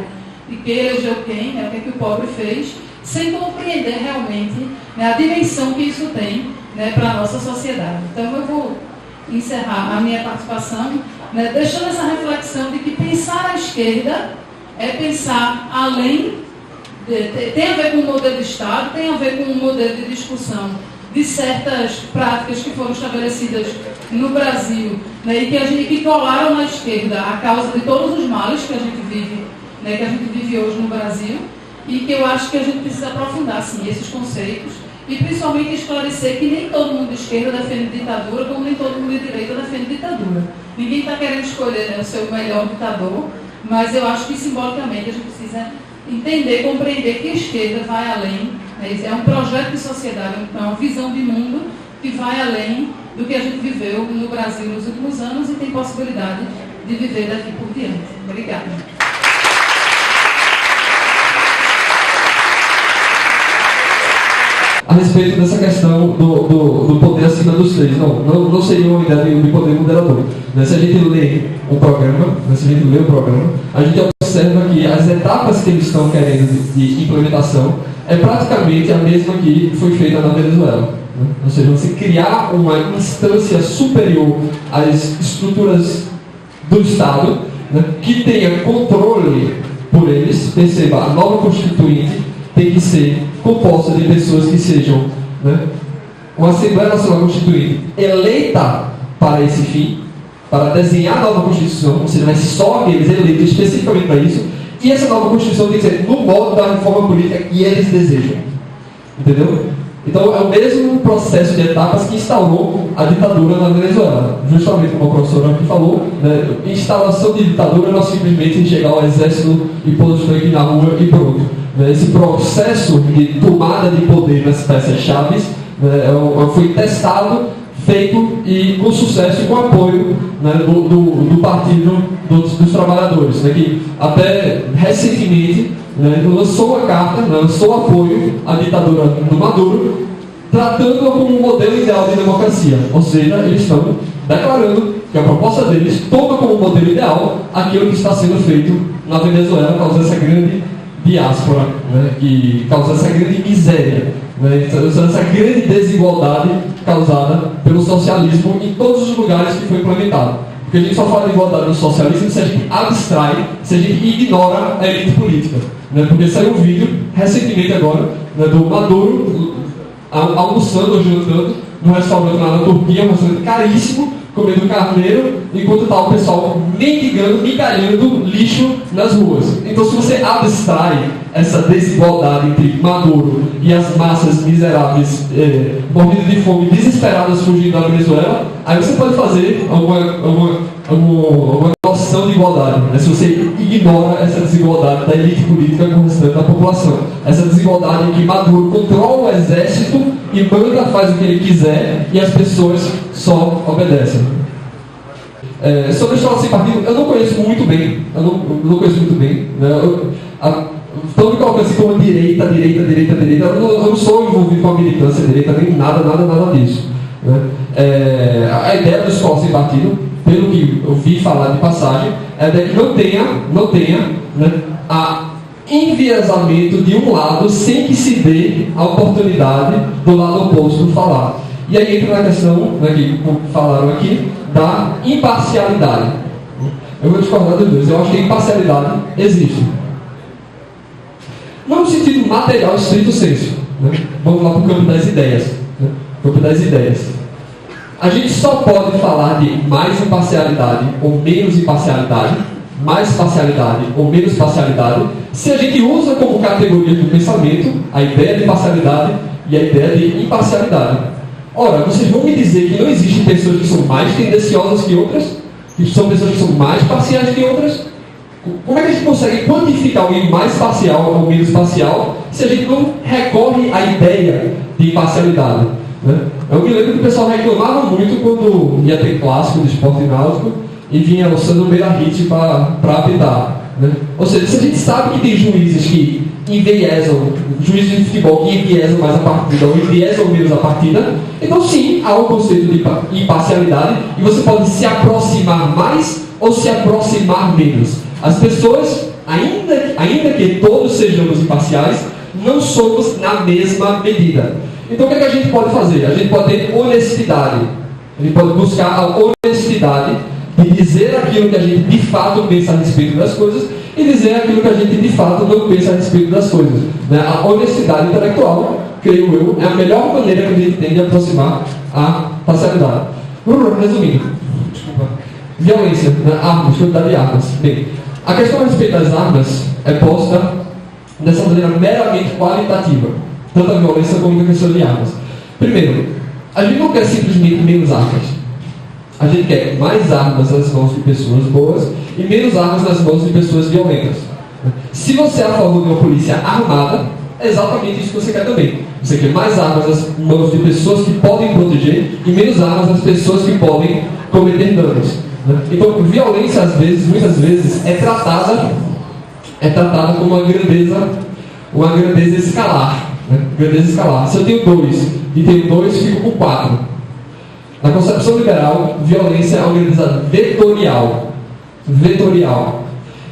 e quem elegeu quem, né, o que o pobre fez, sem compreender realmente, né, a dimensão que isso tem, né, para a nossa sociedade. Então eu vou encerrar a minha participação, né, deixando essa reflexão de que pensar à esquerda é pensar além. Tem a ver com o modelo de Estado, tem a ver com o modelo de discussão de certas práticas que foram estabelecidas no Brasil, né, e que colaram na esquerda a causa de todos os males que a gente vive, né, que a gente vive hoje no Brasil, e que eu acho que a gente precisa aprofundar sim, esses conceitos e principalmente esclarecer que nem todo mundo de esquerda defende ditadura, como nem todo mundo de direita defende ditadura. Ninguém está querendo escolher, né, o seu melhor ditador, mas eu acho que simbolicamente a gente precisa entender, compreender que a esquerda vai além, né? É um projeto de sociedade, é uma visão de mundo que vai além do que a gente viveu no Brasil nos últimos anos e tem possibilidade de viver daqui por diante. Obrigada. A respeito dessa questão do poder acima dos 3, não seria uma ideia de poder moderador. Né? Se a gente lê o programa, a gente observa que as etapas que eles estão querendo de implementação é praticamente a mesma que foi feita na Venezuela. Né? Ou seja, você criar uma instância superior às estruturas do Estado né, que tenha controle por eles. Perceba, a nova Constituinte tem que ser composta de pessoas que sejam, né, uma Assembleia Nacional Constituinte eleita para esse fim, para desenhar a nova Constituição, ou seja, mas só aqueles eleitos especificamente para isso, e essa nova Constituição tem que ser no modo da reforma política que eles desejam. Entendeu? Então é o mesmo processo de etapas que instaurou a ditadura na Venezuela. Justamente como a professora aqui falou, né, instalação de ditadura não é simplesmente chegar ao exército e pôr os tanques na rua e pronto. Esse processo de tomada de poder nas peças-chave, né, foi testado, feito e com sucesso e com apoio, né, do Partido dos Trabalhadores, né, que até recentemente, né, lançou uma carta, né, lançou apoio à ditadura do Maduro, tratando-a como um modelo ideal de democracia. Ou seja, eles estão declarando que a proposta deles toma como modelo ideal aquilo que está sendo feito na Venezuela, causando essa grande diáspora, né, que causa essa grande miséria, né, essa grande desigualdade causada pelo socialismo em todos os lugares que foi implementado. Porque a gente só fala de igualdade no socialismo se a gente abstrai, se a gente ignora a elite política. Né, porque saiu um vídeo recentemente agora, né, do Maduro almoçando ou jantando num restaurante lá na Turquia, um restaurante caríssimo, comendo carneiro, enquanto está o pessoal mendigando, migalhando lixo nas ruas. Então, se você abstrai essa desigualdade entre Maduro e as massas miseráveis morrendo de fome, desesperadas fugindo da Venezuela, aí você pode fazer alguma noção de igualdade, né? Se você ignora essa desigualdade da elite política com o restante da população, essa desigualdade em que Maduro controla o exército e manda, faz o que ele quiser e as pessoas só obedecem. Sobre a escola sem partido, eu não conheço muito bem, né? Estão me colocando assim como direita, eu não sou envolvido com a militância direita, nem nada disso, né? A ideia da escola sem partido, pelo que eu vi falar de passagem, é que não tenha né, a enviesamento de um lado sem que se dê a oportunidade do lado oposto falar. E aí entra na questão, né, que falaram aqui, da imparcialidade. Eu vou discordar dos dois. Eu acho que a imparcialidade existe. Não no sentido material, estrito senso. Né? Vamos lá para o campo das ideias. Né? Campo das ideias. A gente só pode falar de mais imparcialidade ou menos imparcialidade, mais parcialidade ou menos parcialidade, se a gente usa como categoria do pensamento a ideia de parcialidade e a ideia de imparcialidade. Ora, vocês vão me dizer que não existem pessoas que são mais tendenciosas que outras? Que são pessoas que são mais parciais que outras? Como é que a gente consegue quantificar alguém mais parcial ou menos parcial se a gente não recorre à ideia de imparcialidade? Né? Eu me lembro que o pessoal reclamava muito quando ia ter clássico de esporte náutico e vinha o Sandro Beira-Hit para apitar. Né? Ou seja, se a gente sabe que tem juízes que enviesam, juízes de futebol que enviesam mais a partida ou enviesam menos a partida, então sim, há um conceito de imparcialidade e você pode se aproximar mais ou se aproximar menos. As pessoas, ainda que todos sejamos imparciais, não somos na mesma medida. Então o que é que a gente pode fazer? A gente pode ter honestidade. A gente pode buscar a honestidade de dizer aquilo que a gente de fato pensa a respeito das coisas e dizer aquilo que a gente de fato não pensa a respeito das coisas. Né? A honestidade intelectual, creio eu, é a melhor maneira que a gente tem de aproximar a parcialidade. Resumindo, violência, né? Armas, quantidade de armas. Bem, a questão a respeito das armas é posta dessa maneira meramente qualitativa, tanto a violência como a questão de armas. Primeiro, a gente não quer simplesmente menos armas. A gente quer mais armas nas mãos de pessoas boas e menos armas nas mãos de pessoas violentas. Se você é a favor de uma polícia armada, é exatamente isso que você quer também. Você quer mais armas nas mãos de pessoas que podem proteger e menos armas nas pessoas que podem cometer danos. Então, violência, às vezes, muitas vezes, é tratada como uma grandeza escalar. Né? Grandeza escalar. Se eu tenho 2 e tenho 2, fico com 4. Na concepção liberal, violência é uma grandeza vetorial.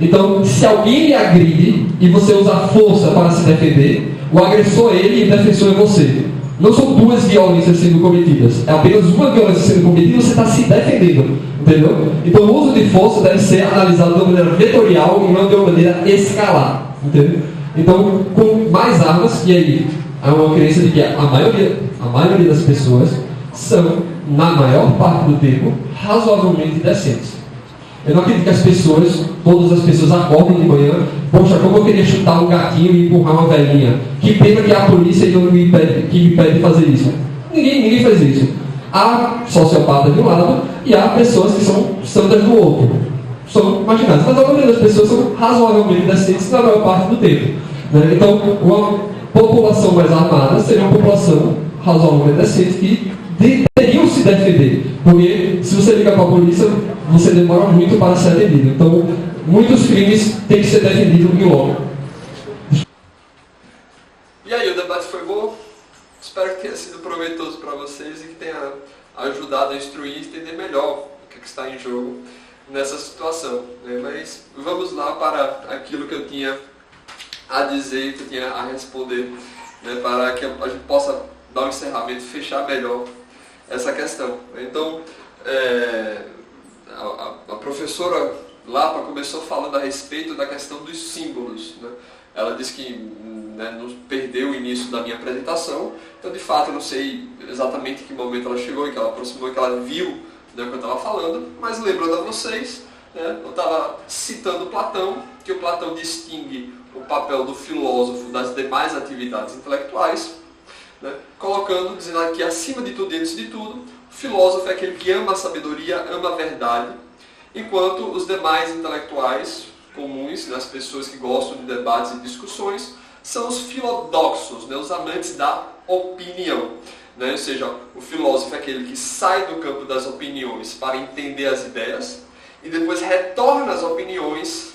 Então, se alguém lhe agride e você usa força para se defender, o agressor é ele e o defensor é você. Não são 2 violências sendo cometidas. É apenas uma violência sendo cometida e você está se defendendo. Entendeu? Então o uso de força deve ser analisado de uma maneira vetorial e não de uma maneira escalar. Entendeu? Então, com mais armas, e aí há uma crença de que a maioria das pessoas são, na maior parte do tempo, razoavelmente decentes. Eu não acredito que as pessoas, todas as pessoas acordam de manhã, poxa, como eu queria chutar um gatinho e empurrar uma velhinha. Que pena que a polícia não me pede fazer isso. Ninguém faz isso. Há sociopatas de um lado e há pessoas que são santas do outro. São marginais. Mas a maioria das pessoas são razoavelmente decentes na maior parte do tempo. Né? Então, uma população mais armada seria uma população razoavelmente decente que teriam se defender. Porque se você liga para a polícia, você demora muito para ser atendido. Então, muitos crimes têm que ser defendidos em logo. E aí, o debate foi bom? Espero que tenha sido proveitoso para vocês e que tenha ajudado a instruir e entender melhor o que está em jogo nessa situação. Né? Mas vamos lá para aquilo que eu tinha a dizer, que eu tinha a responder, né? Para que a gente possa dar um encerramento, fechar melhor essa questão. Então, a professora Lapa começou falando a respeito da questão dos símbolos. Né? Ela disse que não perdeu o início da minha apresentação, então de fato eu não sei exatamente em que momento ela chegou, em que ela aproximou, em que ela viu, né, o que eu estava falando, mas lembrando a vocês, né, eu estava citando Platão, que o Platão distingue o papel do filósofo das demais atividades intelectuais, né, dizendo que acima de tudo e antes de tudo, o filósofo é aquele que ama a sabedoria, ama a verdade, enquanto os demais intelectuais comuns, né, as pessoas que gostam de debates e discussões, são os filodoxos, né, os amantes da opinião. Né? Ou seja, o filósofo é aquele que sai do campo das opiniões para entender as ideias e depois retorna às opiniões,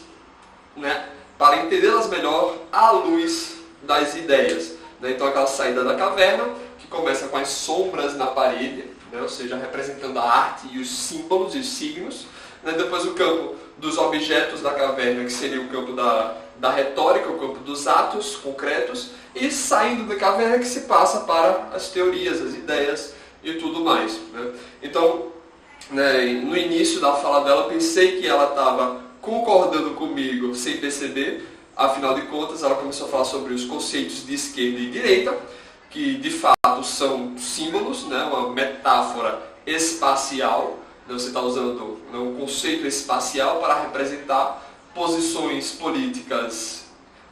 né, para entendê-las melhor à luz das ideias. Né? Então aquela saída da caverna, que começa com as sombras na parede, né, ou seja, representando a arte e os símbolos e os signos. Né? Depois o campo dos objetos da caverna, que seria o campo da retórica, o campo dos atos concretos, e saindo da caverna que se passa para as teorias, as ideias e tudo mais. Né? Então, né, no início da fala dela, pensei que ela estava concordando comigo sem perceber, afinal de contas ela começou a falar sobre os conceitos de esquerda e direita, que de fato são símbolos, né, uma metáfora espacial. Você está usando um conceito espacial para representar posições políticas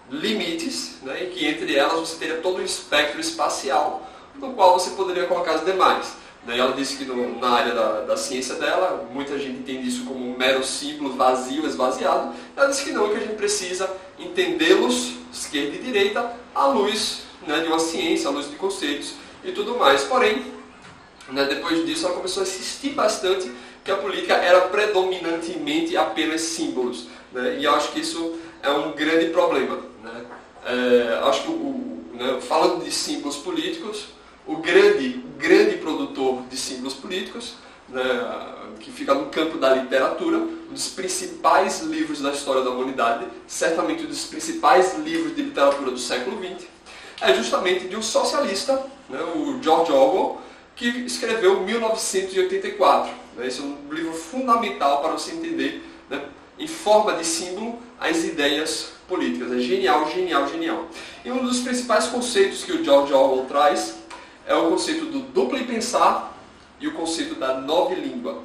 limites, né, e que entre elas você teria todo um espectro espacial no qual você poderia colocar as demais. Né. Ela disse que na área da ciência dela, muita gente entende isso como um mero símbolo vazio, esvaziado. Ela disse que não, que a gente precisa entendê-los, esquerda e direita, à luz, né, de uma ciência, à luz de conceitos e tudo mais. Porém, né, depois disso ela começou a insistir bastante que a política era predominantemente apenas símbolos. Né, e eu acho que isso é um grande problema. Né. Acho que, falando de símbolos políticos, o grande produtor de símbolos políticos, né, que fica no campo da literatura, um dos principais livros da história da humanidade, certamente um dos principais livros de literatura do século XX, é justamente de um socialista, né, o George Orwell, que escreveu 1984. Né, esse é um livro fundamental para você entender, né, em forma de símbolo, as ideias políticas. É genial, genial, genial. E um dos principais conceitos que o George Orwell traz é o conceito do duplo pensar e o conceito da nova língua.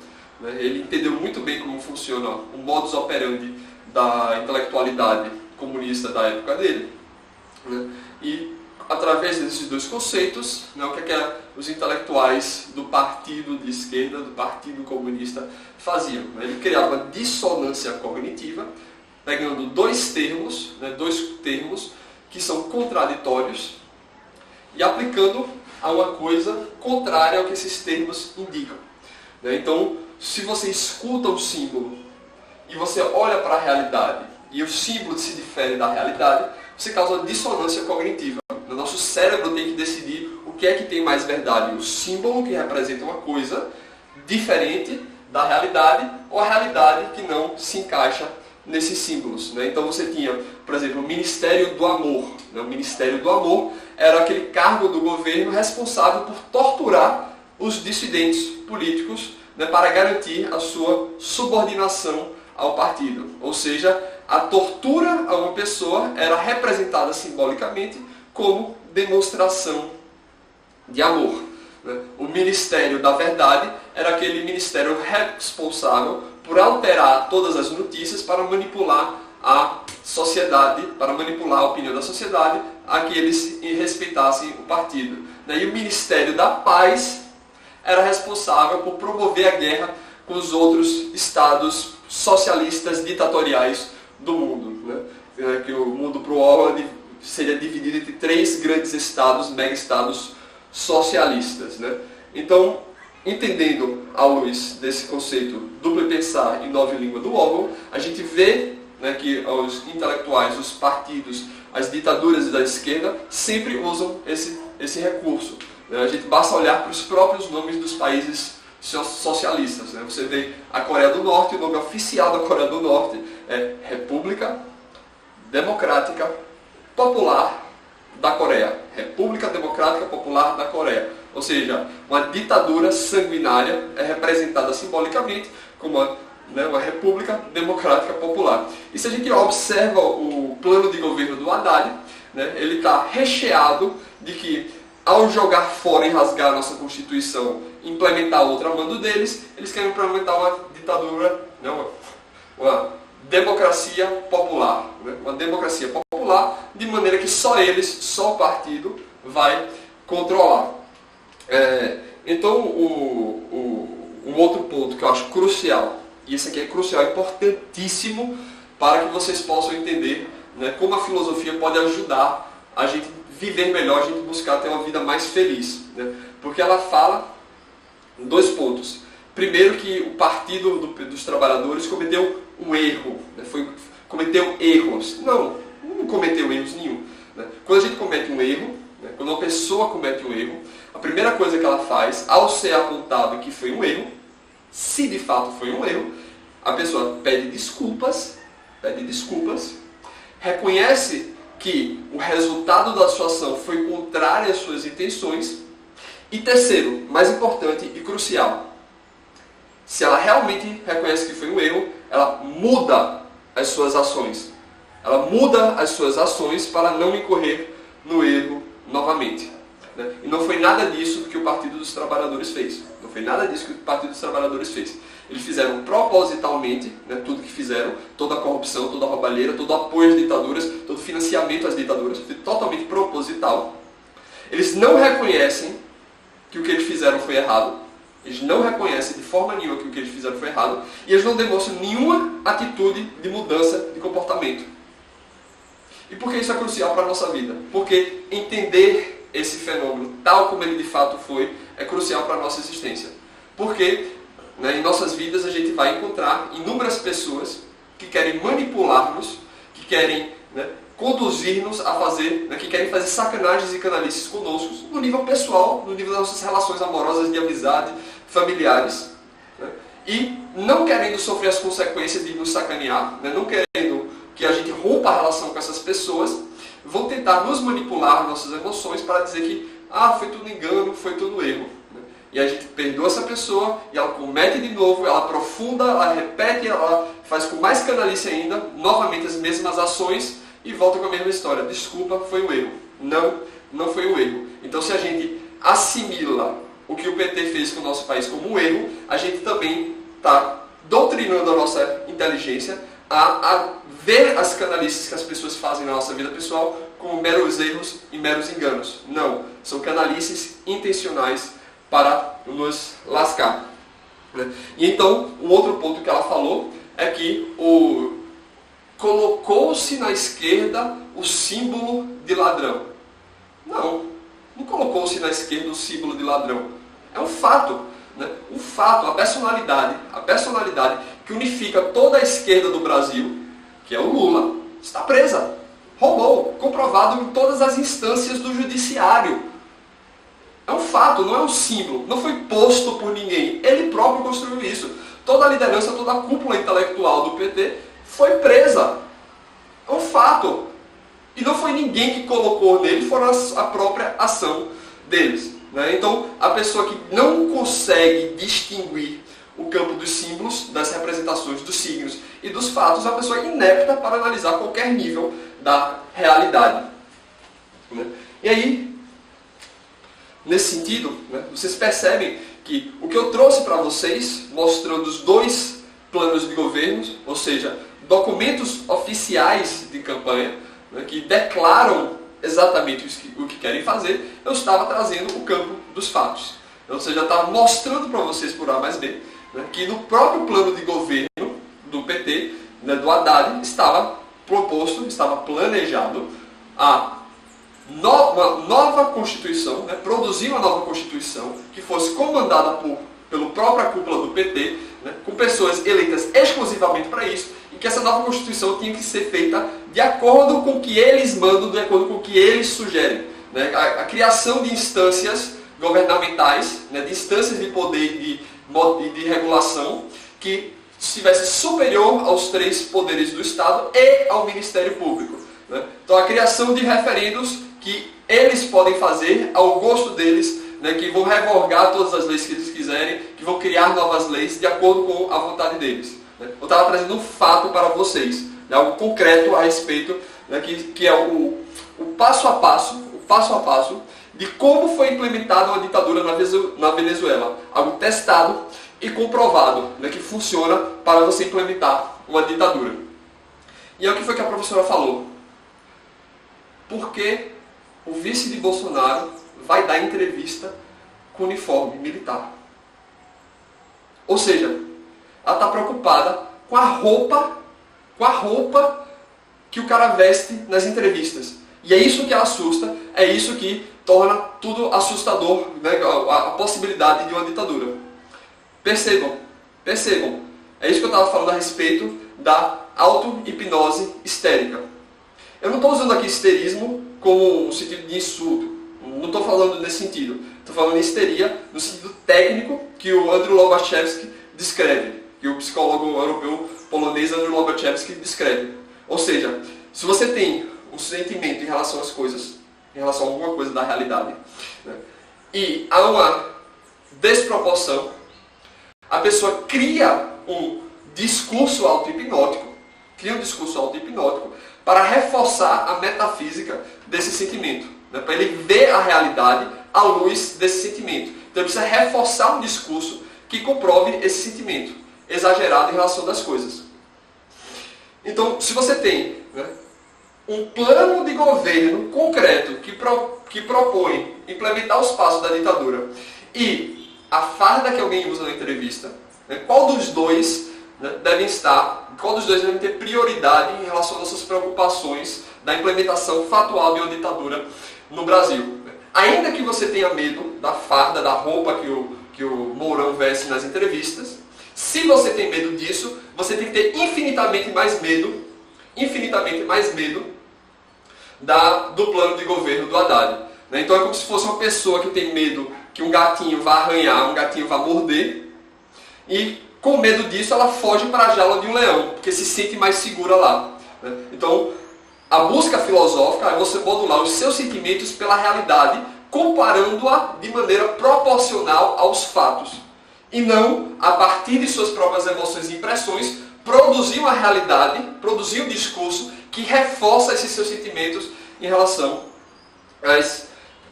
Ele entendeu muito bem como funciona o modus operandi da intelectualidade comunista da época dele. E através desses dois conceitos, o que os intelectuais do partido de esquerda, do partido comunista, faziam. Ele criava uma dissonância cognitiva, pegando dois termos que são contraditórios e aplicando a uma coisa contrária ao que esses termos indicam. Então, se você escuta um símbolo e você olha para a realidade e o símbolo se difere da realidade, você causa uma dissonância cognitiva. O nosso cérebro tem que decidir o que é que tem mais verdade, o símbolo que representa uma coisa diferente da realidade ou a realidade que não se encaixa nesses símbolos. Então você tinha, por exemplo, o Ministério do Amor. O Ministério do Amor era aquele cargo do governo responsável por torturar os dissidentes políticos né, para garantir a sua subordinação ao partido. Ou seja, a tortura a uma pessoa era representada simbolicamente como demonstração de amor. O Ministério da Verdade era aquele ministério responsável por alterar todas as notícias para manipular a sociedade, para manipular a opinião da sociedade, a que eles respeitassem o partido. E o Ministério da Paz era responsável por promover a guerra com os outros estados socialistas ditatoriais do mundo. Que o mundo para o Orwell seria dividido entre 3 grandes estados, mega-estados socialistas. Então, entendendo à luz desse conceito duplo pensar e nova língua do Orwell, a gente vê que os intelectuais, os partidos, as ditaduras da esquerda sempre usam esse recurso. A gente basta olhar para os próprios nomes dos países socialistas. Você vê a Coreia do Norte, o nome oficial da Coreia do Norte é República Democrática Popular da Coreia. República Democrática Popular da Coreia. Ou seja, uma ditadura sanguinária é representada simbolicamente como uma República Democrática Popular. E se a gente observa o plano de governo do Haddad, ele está recheado de que, ao jogar fora e rasgar a nossa Constituição, implementar outra a mando deles, eles querem implementar uma ditadura, uma democracia popular. Uma democracia popular, de maneira que só eles, só o partido, vai controlar. Então, um outro ponto que eu acho crucial, e esse aqui é crucial, importantíssimo, para que vocês possam entender como a filosofia pode ajudar a gente viver melhor, a gente buscar ter uma vida mais feliz. Porque ela fala em 2 pontos. Primeiro, que o Partido dos Trabalhadores cometeu um erro. Cometeu erros. Não cometeu erros nenhum. Quando a gente comete um erro, quando uma pessoa comete um erro, a primeira coisa que ela faz, ao ser apontado que foi um erro, se de fato foi um erro, a pessoa pede desculpas, reconhece que o resultado da sua ação foi contrário às suas intenções, e terceiro, mais importante e crucial, se ela realmente reconhece que foi um erro, ela muda as suas ações. Ela muda as suas ações para não incorrer no erro novamente. E não foi nada disso que o Partido dos Trabalhadores fez. Não foi nada disso que o Partido dos Trabalhadores fez. Eles fizeram propositalmente, tudo que fizeram, toda a corrupção, toda a roubalheira, todo o apoio às ditaduras, todo o financiamento às ditaduras, foi totalmente proposital. Eles não reconhecem que o que eles fizeram foi errado. Eles não reconhecem de forma nenhuma que o que eles fizeram foi errado. E eles não demonstram nenhuma atitude de mudança de comportamento. E por que isso é crucial para a nossa vida? Porque entender esse fenômeno, tal como ele de fato foi, é crucial para a nossa existência. Porque em nossas vidas a gente vai encontrar inúmeras pessoas que querem manipular-nos, que querem conduzir-nos a fazer, que querem fazer sacanagens e canalices conosco, no nível pessoal, no nível das nossas relações amorosas, de amizade, familiares. E não querendo sofrer as consequências de nos sacanear, não querendo que a gente rompa a relação com essas pessoas, vão tentar nos manipular nossas emoções para dizer que foi tudo engano, foi tudo erro. E a gente perdoa essa pessoa e ela comete de novo, ela aprofunda, ela repete, ela faz com mais canalice ainda, novamente as mesmas ações e volta com a mesma história. Desculpa, foi um erro. Não foi um erro. Então, se a gente assimila o que o PT fez com o nosso país como um erro, a gente também está doutrinando a nossa inteligência a ver as canalices que as pessoas fazem na nossa vida pessoal como meros erros e meros enganos. Não, são canalices intencionais para nos lascar. E então, um outro ponto que ela falou é que colocou-se na esquerda o símbolo de ladrão. Não colocou-se na esquerda o símbolo de ladrão. É um fato. Um fato, a personalidade que unifica toda a esquerda do Brasil, que é o Lula, está presa. Roubou, comprovado em todas as instâncias do judiciário. É um fato, não é um símbolo. Não foi posto por ninguém. Ele próprio construiu isso. Toda a liderança, toda a cúpula intelectual do PT foi presa. É um fato. E não foi ninguém que colocou nele, foi a própria ação deles. Então, a pessoa que não consegue distinguir o campo dos símbolos, das representações dos signos e dos fatos, é uma pessoa inepta para analisar qualquer nível da realidade. Né? E aí, nesse sentido, né, vocês percebem que o que eu trouxe para vocês, mostrando os dois planos de governo, ou seja, documentos oficiais de campanha, né, que declaram exatamente o que querem fazer, eu estava trazendo o campo dos fatos. Ou seja, eu estava mostrando para vocês por A mais B, né, que no próprio plano de governo do PT, né, do Haddad, estava proposto, estava planejado uma nova Constituição, né, produzir uma nova Constituição que fosse comandada pela própria cúpula do PT, né, com pessoas eleitas exclusivamente para isso, e que essa nova Constituição tinha que ser feita de acordo com o que eles mandam, de acordo com o que eles sugerem. Né, a criação de instâncias governamentais, né, de instâncias de poder e de regulação, que estivesse superior aos 3 poderes do Estado e ao Ministério Público. Né? Então a criação de referendos que eles podem fazer ao gosto deles, né, que vão revogar todas as leis que eles quiserem, que vão criar novas leis de acordo com a vontade deles. Né? Eu estava trazendo um fato para vocês, né, algo concreto a respeito, né, que é o passo a passo de como foi implementada uma ditadura na Venezuela. Algo testado e comprovado, né, que funciona para você implementar uma ditadura. E é o que foi que a professora falou. Por que o vice de Bolsonaro vai dar entrevista com uniforme militar? Ou seja, ela está preocupada com a roupa que o cara veste nas entrevistas. E é isso que a assusta, é isso que torna tudo assustador, né, a possibilidade de uma ditadura. Percebam. É isso que eu estava falando a respeito da auto-hipnose histérica. Eu não estou usando aqui histerismo como um sentido de insulto. Não estou falando nesse sentido. Estou falando em histeria no sentido técnico que o Andrew Lobachevsky descreve, que o psicólogo europeu polonês Andrew Lobachevsky descreve. Ou seja, se você tem um sentimento em relação às coisas, em relação a alguma coisa da realidade, né, e há uma desproporção, a pessoa cria um discurso auto-hipnótico, para reforçar a metafísica desse sentimento, né, para ele ver a realidade à luz desse sentimento. Então ele precisa reforçar um discurso que comprove esse sentimento exagerado em relação das coisas. Então, se você tem, né, um plano de governo concreto que propõe implementar os passos da ditadura e a farda que alguém usa na entrevista, né, qual dos dois, né, qual dos dois deve ter prioridade em relação às suas preocupações da implementação fatual de uma ditadura no Brasil? Ainda que você tenha medo da farda, da roupa que o Mourão veste nas entrevistas, se você tem medo disso, você tem que ter infinitamente mais medo do plano de governo do Haddad. Então é como se fosse uma pessoa que tem medo que um gatinho vá arranhar, um gatinho vá morder, e com medo disso ela foge para a jaula de um leão, porque se sente mais segura lá. Então a busca filosófica é você modular os seus sentimentos pela realidade, comparando-a de maneira proporcional aos fatos, e não, a partir de suas próprias emoções e impressões, produzir uma realidade, produzir um discurso que reforça esses seus sentimentos em relação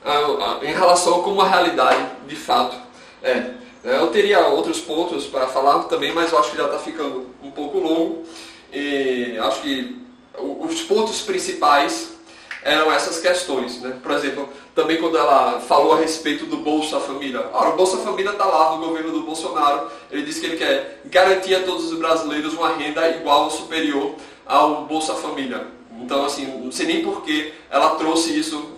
a como a realidade de fato é. Eu teria outros pontos para falar também, mas eu acho que já está ficando um pouco longo. E acho que os pontos principais eram essas questões, né? Por exemplo, também quando ela falou a respeito do Bolsa Família. Ora, o Bolsa Família está lá no governo do Bolsonaro. Ele disse que ele quer garantir a todos os brasileiros uma renda igual ou superior ao Bolsa Família. Então, assim, não sei nem por que ela trouxe isso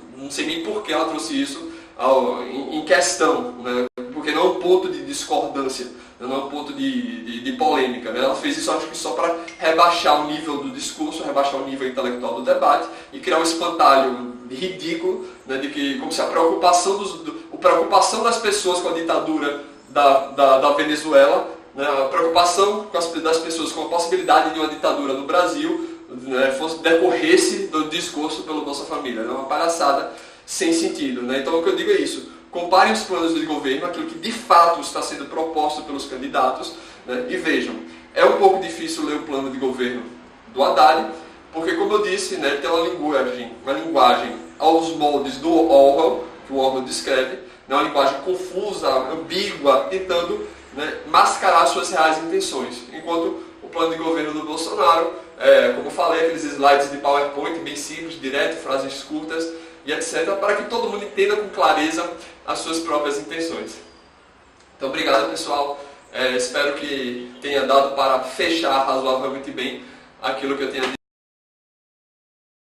em questão, né? Porque não é um ponto de discordância, não é um ponto de polêmica, né? Ela fez isso, acho que só para rebaixar o nível do discurso, rebaixar o nível intelectual do debate e criar um espantalho ridículo, né? De que, como se a preocupação das pessoas com a ditadura da Venezuela, né? A preocupação das pessoas com a possibilidade de uma ditadura no Brasil, né? Decorresse do discurso pelo Bolsa Família. É uma palhaçada sem sentido, né? Então o que eu digo é isso. comparem os planos de governo, aquilo que de fato está sendo proposto pelos candidatos, né, e vejam, é um pouco difícil ler o plano de governo do Haddad, porque, como eu disse, né, tem uma linguagem aos moldes do Orwell, que o Orwell descreve, né, uma linguagem confusa, ambígua, tentando, né, mascarar suas reais intenções. Enquanto o plano de governo do Bolsonaro, como eu falei, aqueles slides de PowerPoint bem simples, direto, frases curtas e etc., para que todo mundo entenda com clareza as suas próprias intenções. Então, obrigado, pessoal. Espero que tenha dado para fechar razoavelmente bem aquilo que eu tenho